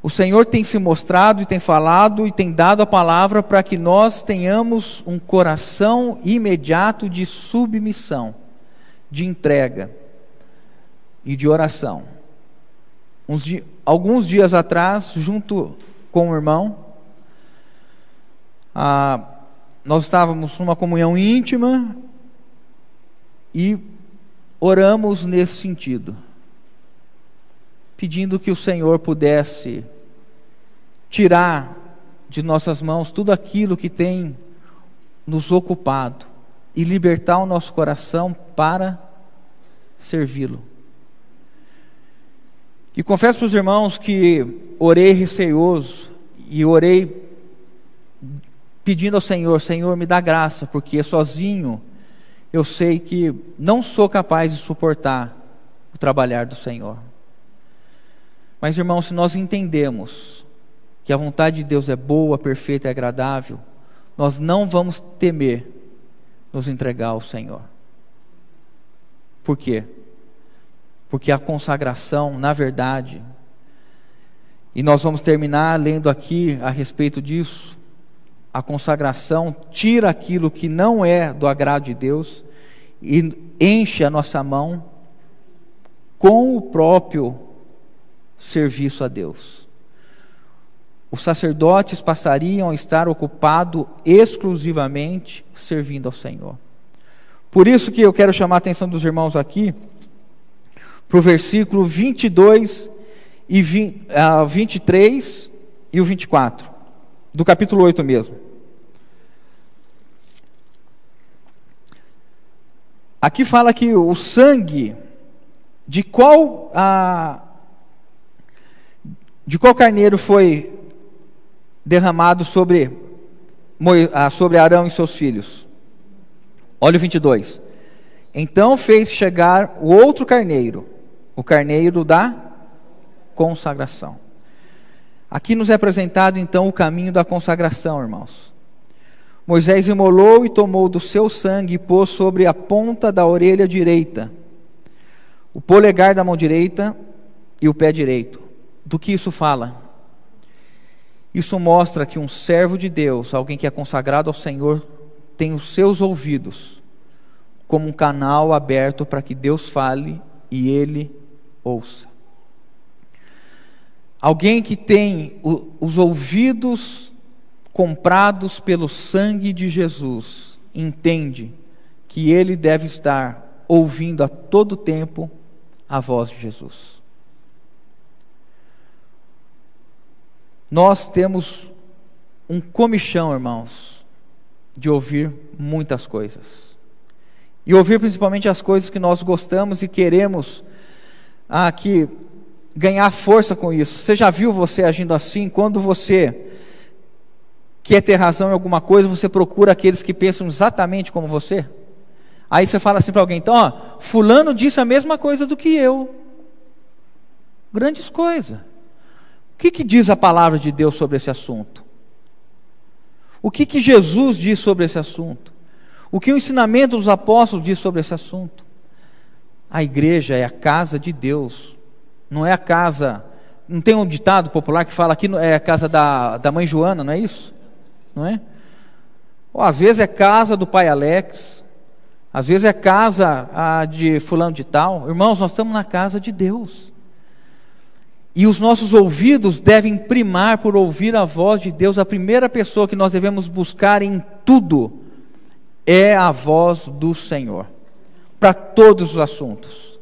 O Senhor tem se mostrado e tem falado e tem dado a palavra para que nós tenhamos um coração imediato de submissão, de entrega e de oração. Alguns dias atrás, junto com o irmão, nós estávamos numa comunhão íntima e oramos nesse sentido, pedindo que o Senhor pudesse tirar de nossas mãos tudo aquilo que tem nos ocupado e libertar o nosso coração para servi-lo. E confesso para os irmãos que orei receoso e orei pedindo ao Senhor: Senhor, me dá graça, porque sozinho eu sei que não sou capaz de suportar o trabalhar do Senhor. Mas, irmãos, se nós entendemos que a vontade de Deus é boa, perfeita e agradável, nós não vamos temer nos entregar ao Senhor. Por quê? Porque a consagração, na verdade, e nós vamos terminar lendo aqui a respeito disso, a consagração tira aquilo que não é do agrado de Deus e enche a nossa mão com o próprio serviço a Deus. Os sacerdotes passariam a estar ocupados exclusivamente servindo ao Senhor. Por isso que eu quero chamar a atenção dos irmãos aqui para o versículo 22 e 23 e o 24, do capítulo 8 mesmo. Aqui fala que o sangue de qual carneiro foi derramado sobre Arão e seus filhos. Olha o 22. Então fez chegar o outro carneiro, o carneiro da consagração. Aqui nos é apresentado então o caminho da consagração, irmãos. Moisés imolou e tomou do seu sangue e pôs sobre a ponta da orelha direita, o polegar da mão direita e o pé direito. Do que isso fala? Isso mostra que um servo de Deus, alguém que é consagrado ao Senhor, tem os seus ouvidos como um canal aberto para que Deus fale e ele ouça. Alguém que tem os ouvidos comprados pelo sangue de Jesus, entende que ele deve estar ouvindo a todo tempo a voz de Jesus. Nós temos um comichão, irmãos, de ouvir muitas coisas. E ouvir principalmente as coisas que nós gostamos e queremos que ganhar força com isso. Você já viu você agindo assim? Quando você quer ter razão em alguma coisa, você procura aqueles que pensam exatamente como você? Aí você fala assim para alguém, então, fulano disse a mesma coisa do que eu. Grandes coisas. O que diz a palavra de Deus sobre esse assunto? O que Jesus diz sobre esse assunto? O que o ensinamento dos apóstolos diz sobre esse assunto? A igreja é a casa de Deus, não é a casa... Não tem um ditado popular que fala aqui é a casa da mãe Joana, não é isso? Não é? Ou às vezes é casa do pai Alex, às vezes é casa de fulano de tal. Irmãos, nós estamos na casa de Deus. E os nossos ouvidos devem primar por ouvir a voz de Deus. A primeira pessoa que nós devemos buscar em tudo é a voz do Senhor, para todos os assuntos.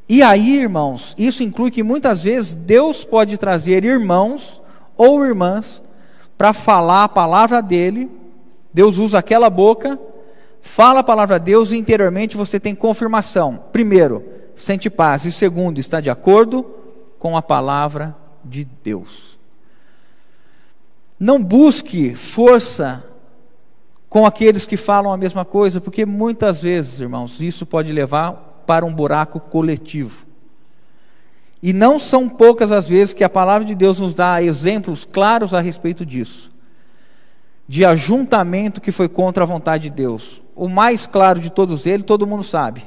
E aí, irmãos, isso inclui que muitas vezes Deus pode trazer irmãos ou irmãs para falar a palavra dele. Deus usa aquela boca, fala a palavra de Deus e interiormente você tem confirmação. Primeiro, sente paz. E segundo, está de acordo com a palavra de Deus. Não busque força com aqueles que falam a mesma coisa, porque muitas vezes, irmãos, isso pode levar para um buraco coletivo. E não são poucas as vezes que a palavra de Deus nos dá exemplos claros a respeito disso, de ajuntamento que foi contra a vontade de Deus. O mais claro de todos eles, todo mundo sabe.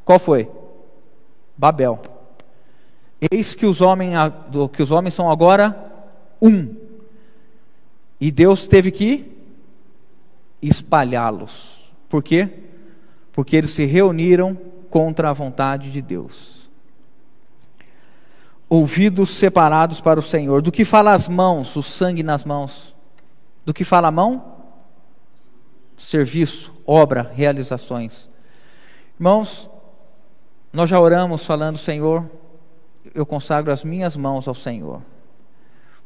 Qual foi? Babel. Eis que os homens são agora um. E Deus teve que espalhá-los. Por quê? Porque eles se reuniram contra a vontade de Deus. Ouvidos separados para o Senhor. Do que fala as mãos? O sangue nas mãos. Do que fala a mão? Serviço, obra, realizações. Irmãos, nós já oramos falando, Senhor, eu consagro as minhas mãos ao Senhor,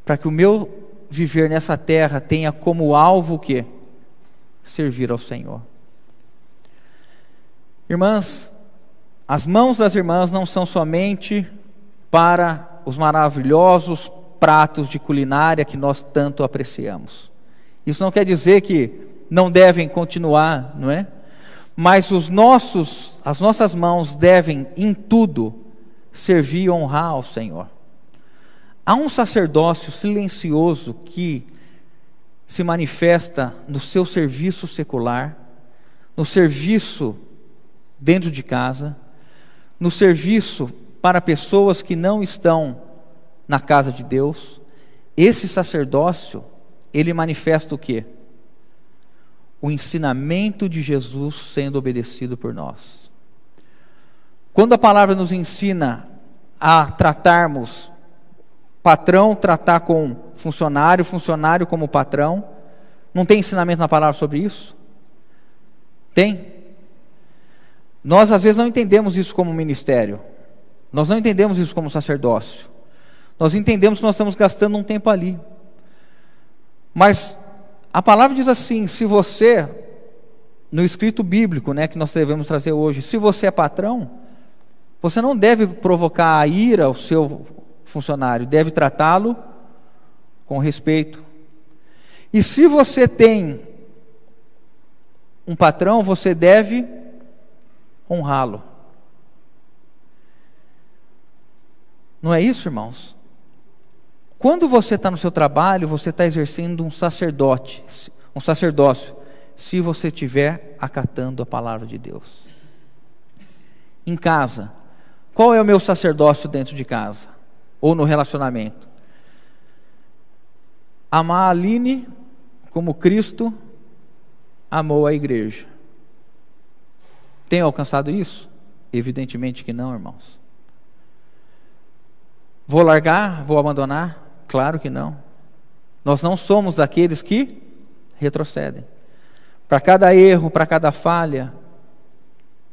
para que o meu viver nessa terra tenha como alvo o quê? Servir ao Senhor. Irmãs, as mãos das irmãs não são somente para os maravilhosos pratos de culinária que nós tanto apreciamos. Isso não quer dizer que não devem continuar, não é? Mas as nossas mãos devem em tudo servir e honrar ao Senhor. Há um sacerdócio silencioso que se manifesta no seu serviço secular, no serviço dentro de casa, no serviço para pessoas que não estão na casa de Deus. Esse sacerdócio, ele manifesta o quê? O ensinamento de Jesus sendo obedecido por nós. Quando a palavra nos ensina a tratarmos patrão, tratar com funcionário, funcionário como patrão, não tem ensinamento na palavra sobre isso? Tem. Nós às vezes não entendemos isso como ministério, nós não entendemos isso como sacerdócio, nós entendemos que nós estamos gastando um tempo ali, mas a palavra diz assim: se você, no escrito bíblico, né, que nós devemos trazer hoje, se você é patrão, você não deve provocar a ira ao seu funcionário, deve tratá-lo com respeito. E se você tem um patrão, você deve honrá-lo. Não é isso, irmãos? Quando você está no seu trabalho, você está exercendo um sacerdócio, se você estiver acatando a palavra de Deus. Em casa, qual é o meu sacerdócio dentro de casa? Ou no relacionamento? Amar a Aline como Cristo amou a igreja. Tem alcançado isso? Evidentemente que não, irmãos. Vou largar? Vou abandonar? Claro que não. Nós não somos daqueles que retrocedem. Para cada erro, para cada falha,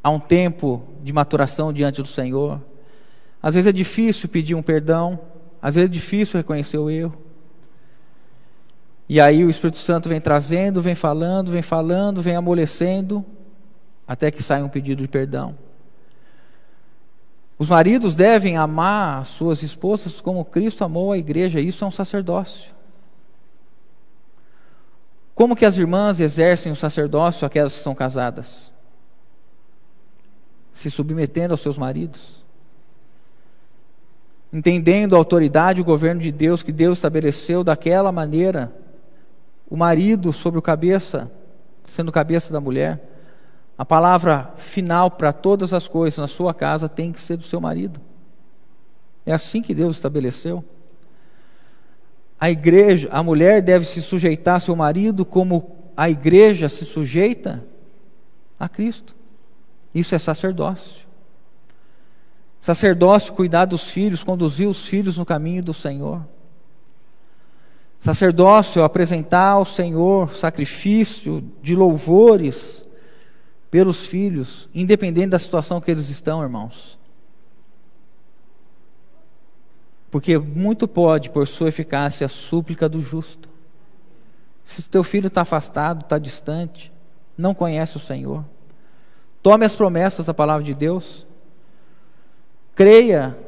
há um tempo de maturação diante do Senhor. Às vezes é difícil pedir um perdão, às vezes é difícil reconhecer o erro. E aí o Espírito Santo vem trazendo, vem falando, vem amolecendo, até que sai um pedido de perdão. Os maridos devem amar as suas esposas como Cristo amou a igreja, isso é um sacerdócio. Como que as irmãs exercem o sacerdócio, aquelas que são casadas? Se submetendo aos seus maridos, entendendo a autoridade e o governo de Deus, que Deus estabeleceu daquela maneira, o marido sobre o cabeça, sendo cabeça da mulher. A palavra final para todas as coisas na sua casa tem que ser do seu marido. É assim que Deus estabeleceu. A igreja, a mulher deve se sujeitar ao seu marido como a igreja se sujeita a Cristo. Isso é sacerdócio. Sacerdócio, cuidar dos filhos, conduzir os filhos no caminho do Senhor. Sacerdócio, apresentar ao Senhor sacrifício de louvores pelos filhos, independente da situação que eles estão, irmãos. Porque muito pode, por sua eficácia, a súplica do justo. Se teu filho está afastado, está distante, não conhece o Senhor, tome as promessas da palavra de Deus, creia.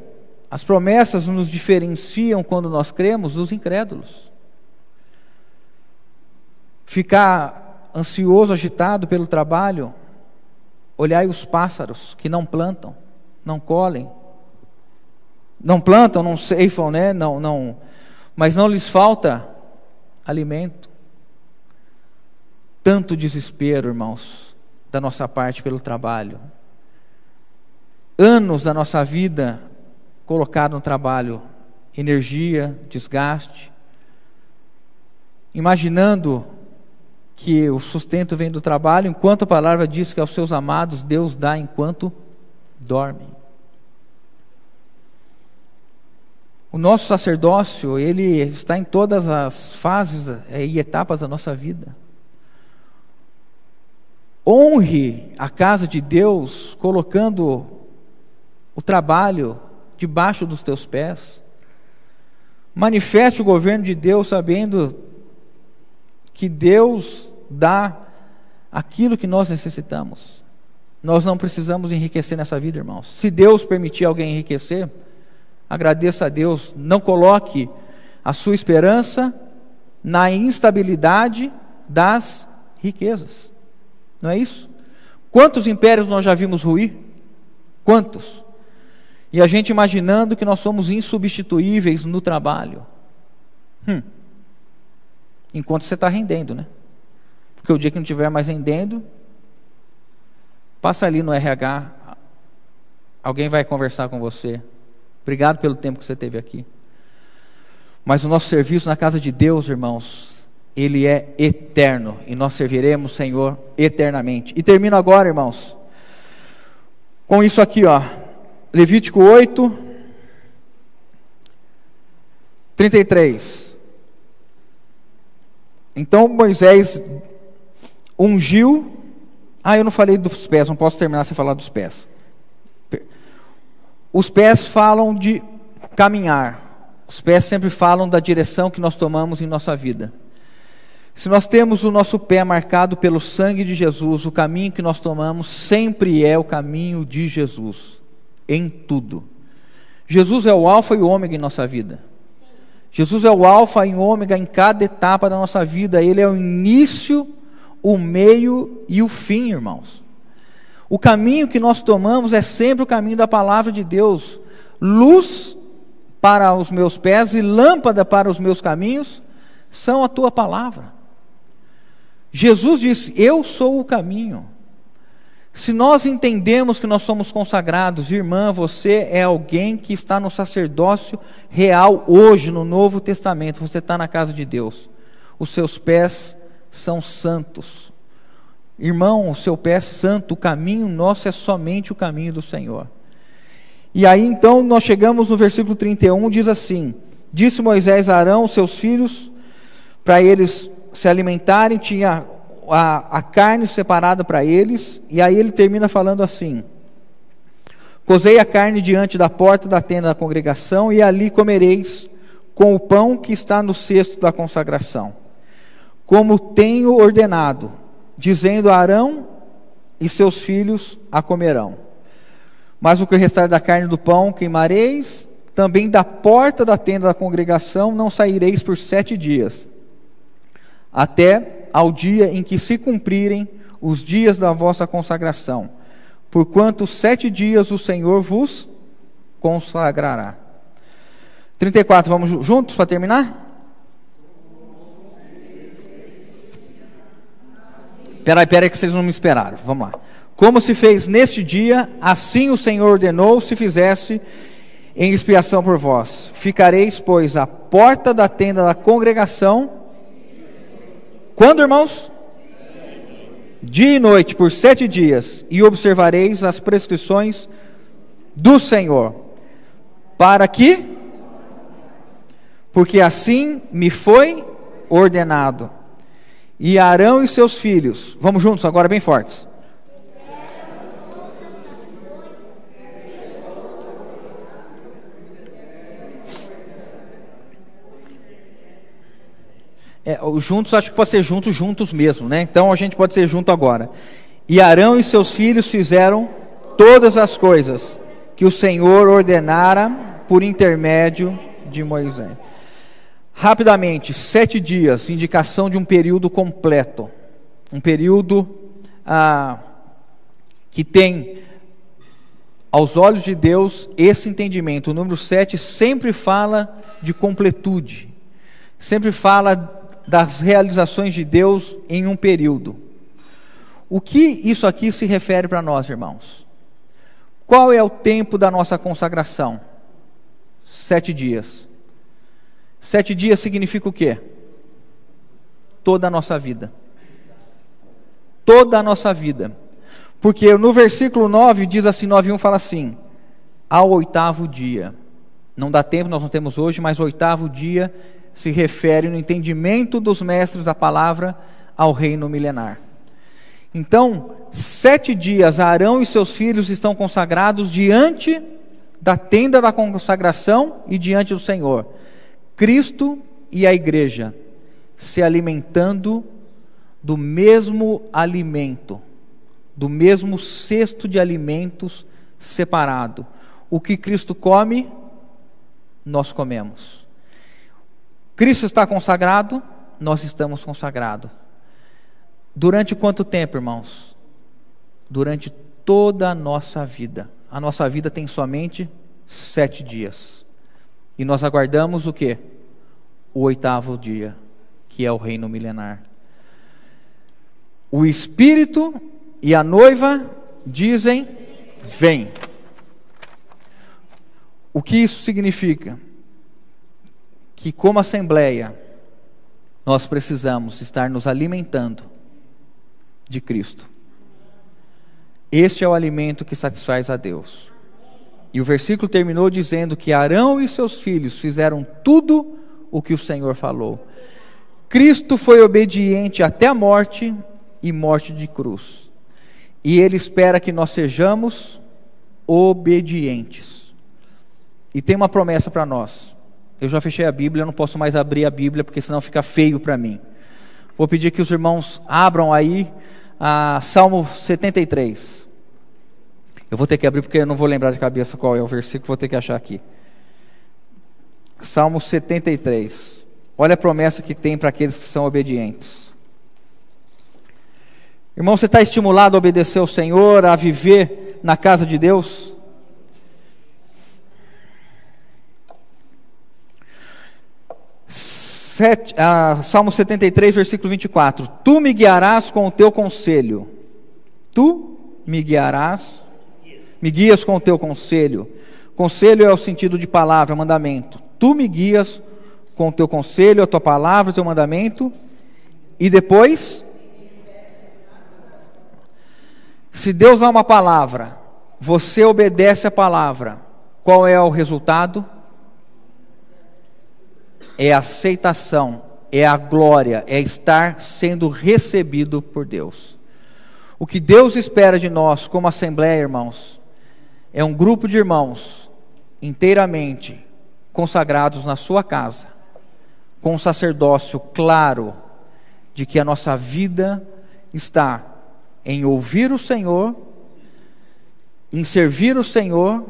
As promessas nos diferenciam, quando nós cremos, dos incrédulos. Ficar ansioso, agitado pelo trabalho, olhai os pássaros que não plantam, não colhem, não plantam, não ceifam, né? Mas não lhes falta alimento. Tanto desespero, irmãos, da nossa parte pelo trabalho. Anos da nossa vida colocado no trabalho, energia, desgaste, imaginando que o sustento vem do trabalho, enquanto a palavra diz que aos seus amados Deus dá enquanto dormem. O nosso sacerdócio, ele está em todas as fases e etapas da nossa vida. Honre a casa de Deus, colocando o trabalho debaixo dos teus pés. Manifeste o governo de Deus, sabendo que Deus dá aquilo que nós necessitamos. Nós não precisamos enriquecer nessa vida, irmãos. Se Deus permitir alguém enriquecer, agradeça a Deus. Não coloque a sua esperança na instabilidade das riquezas. Não é isso? Quantos impérios nós já vimos ruir? Quantos? E a gente imaginando que nós somos insubstituíveis no trabalho. Enquanto você está rendendo, né? Porque o dia que não estiver mais rendendo, passa ali no RH, alguém vai conversar com você. Obrigado pelo tempo que você teve aqui. Mas o nosso serviço na casa de Deus, irmãos, ele é eterno, e nós serviremos o Senhor eternamente. E termino agora, irmãos, com isso aqui, ó, Levítico 8, 33. Então Moisés ungiu. Eu não falei dos pés, não posso terminar sem falar dos pés. Os pés falam de caminhar. Os pés sempre falam da direção que nós tomamos em nossa vida. Se nós temos o nosso pé marcado pelo sangue de Jesus, o caminho que nós tomamos sempre é o caminho de Jesus, em tudo. Jesus é o alfa e o ômega em nossa vida. Jesus é o alfa e o ômega em cada etapa da nossa vida. Ele é o início, o meio e o fim, irmãos. O caminho que nós tomamos é sempre o caminho da palavra de Deus. Luz para os meus pés e lâmpada para os meus caminhos são a tua palavra. Jesus disse: eu sou o caminho. Se nós entendemos que nós somos consagrados, irmã, você é alguém que está no sacerdócio real hoje, no Novo Testamento, você está na casa de Deus, os seus pés são santos. Irmão, o seu pé é santo, o caminho nosso é somente o caminho do Senhor. E aí então nós chegamos no versículo 31, diz assim: disse Moisés a Arão, seus filhos, para eles se alimentarem, tinha a carne separada para eles, e aí ele termina falando assim: cozei a carne diante da porta da tenda da congregação, e ali comereis com o pão que está no cesto da consagração, como tenho ordenado, dizendo a Arão e seus filhos a comerão. Mas o que restar da carne do pão queimareis, também da porta da tenda da congregação não saireis por 7 dias, até ao dia em que se cumprirem os dias da vossa consagração, porquanto 7 dias o Senhor vos consagrará. 34, vamos juntos para terminar? Peraí que vocês não me esperaram, vamos lá. Como se fez neste dia, assim o Senhor ordenou se fizesse em expiação por vós. Ficareis, pois, à porta da tenda da congregação. Quando, irmãos? Dia e noite, por 7 dias, e observareis as prescrições do Senhor, para que, porque assim me foi ordenado, e Arão e seus filhos, vamos juntos agora bem fortes. Juntos, acho que pode ser juntos mesmo, né? Então a gente pode ser junto agora. E Arão e seus filhos fizeram todas as coisas que o Senhor ordenara por intermédio de Moisés. Rapidamente, 7 dias, indicação de um período completo. Um período que tem, aos olhos de Deus, esse entendimento. O número 7 sempre fala de completude. Sempre fala das realizações de Deus em um período. O que isso aqui se refere para nós, irmãos? Qual é o tempo da nossa consagração? 7 dias. 7 dias significa o quê? Toda a nossa vida. Toda a nossa vida. Porque no versículo 9 diz assim, 9:1 fala assim: ao 8º dia. Não dá tempo, nós não temos hoje, mas o 8º dia se refere no entendimento dos mestres da palavra ao reino milenar. Então, 7 dias Arão e seus filhos estão consagrados diante da tenda da consagração e diante do Senhor. Cristo e a igreja se alimentando do mesmo alimento, do mesmo cesto de alimentos separado. O que Cristo come, nós comemos. Cristo está consagrado, nós estamos consagrados. Durante quanto tempo, irmãos? Durante toda a nossa vida. A nossa vida tem somente 7 dias. E nós aguardamos o quê? O 8º dia, que é o reino milenar. O Espírito e a noiva dizem: vem. O que isso significa? Que como assembleia, nós precisamos estar nos alimentando de Cristo. Este é o alimento que satisfaz a Deus. E o versículo terminou dizendo que Arão e seus filhos fizeram tudo o que o Senhor falou. Cristo foi obediente até a morte e morte de cruz. E Ele espera que nós sejamos obedientes. E tem uma promessa para nós. Eu já fechei a Bíblia, eu não posso mais abrir a Bíblia, porque senão fica feio para mim. Vou pedir que os irmãos abram aí a Salmo 73. Eu vou ter que abrir porque eu não vou lembrar de cabeça qual é o versículo, vou ter que achar aqui. Salmo 73. Olha a promessa que tem para aqueles que são obedientes. Irmão, você está estimulado a obedecer ao Senhor, a viver na casa de Deus? Salmo 73, versículo 24. Tu me guiarás com o teu conselho. Tu me guiarás, me guias com o teu conselho. Conselho é o sentido de palavra, mandamento. Tu me guias com o teu conselho, a tua palavra, o teu mandamento. E depois, se Deus dá uma palavra, você obedece a palavra, qual é o resultado? É aceitação, é a glória, é estar sendo recebido por Deus. O que Deus espera de nós como assembleia, irmãos, é um grupo de irmãos inteiramente consagrados na sua casa, com um sacerdócio claro de que a nossa vida está em ouvir o Senhor, em servir o Senhor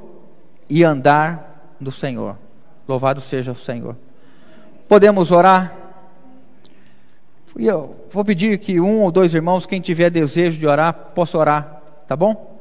e andar do Senhor. Louvado seja o Senhor. Podemos orar? E eu vou pedir que um ou dois irmãos, quem tiver desejo de orar, possa orar, tá bom?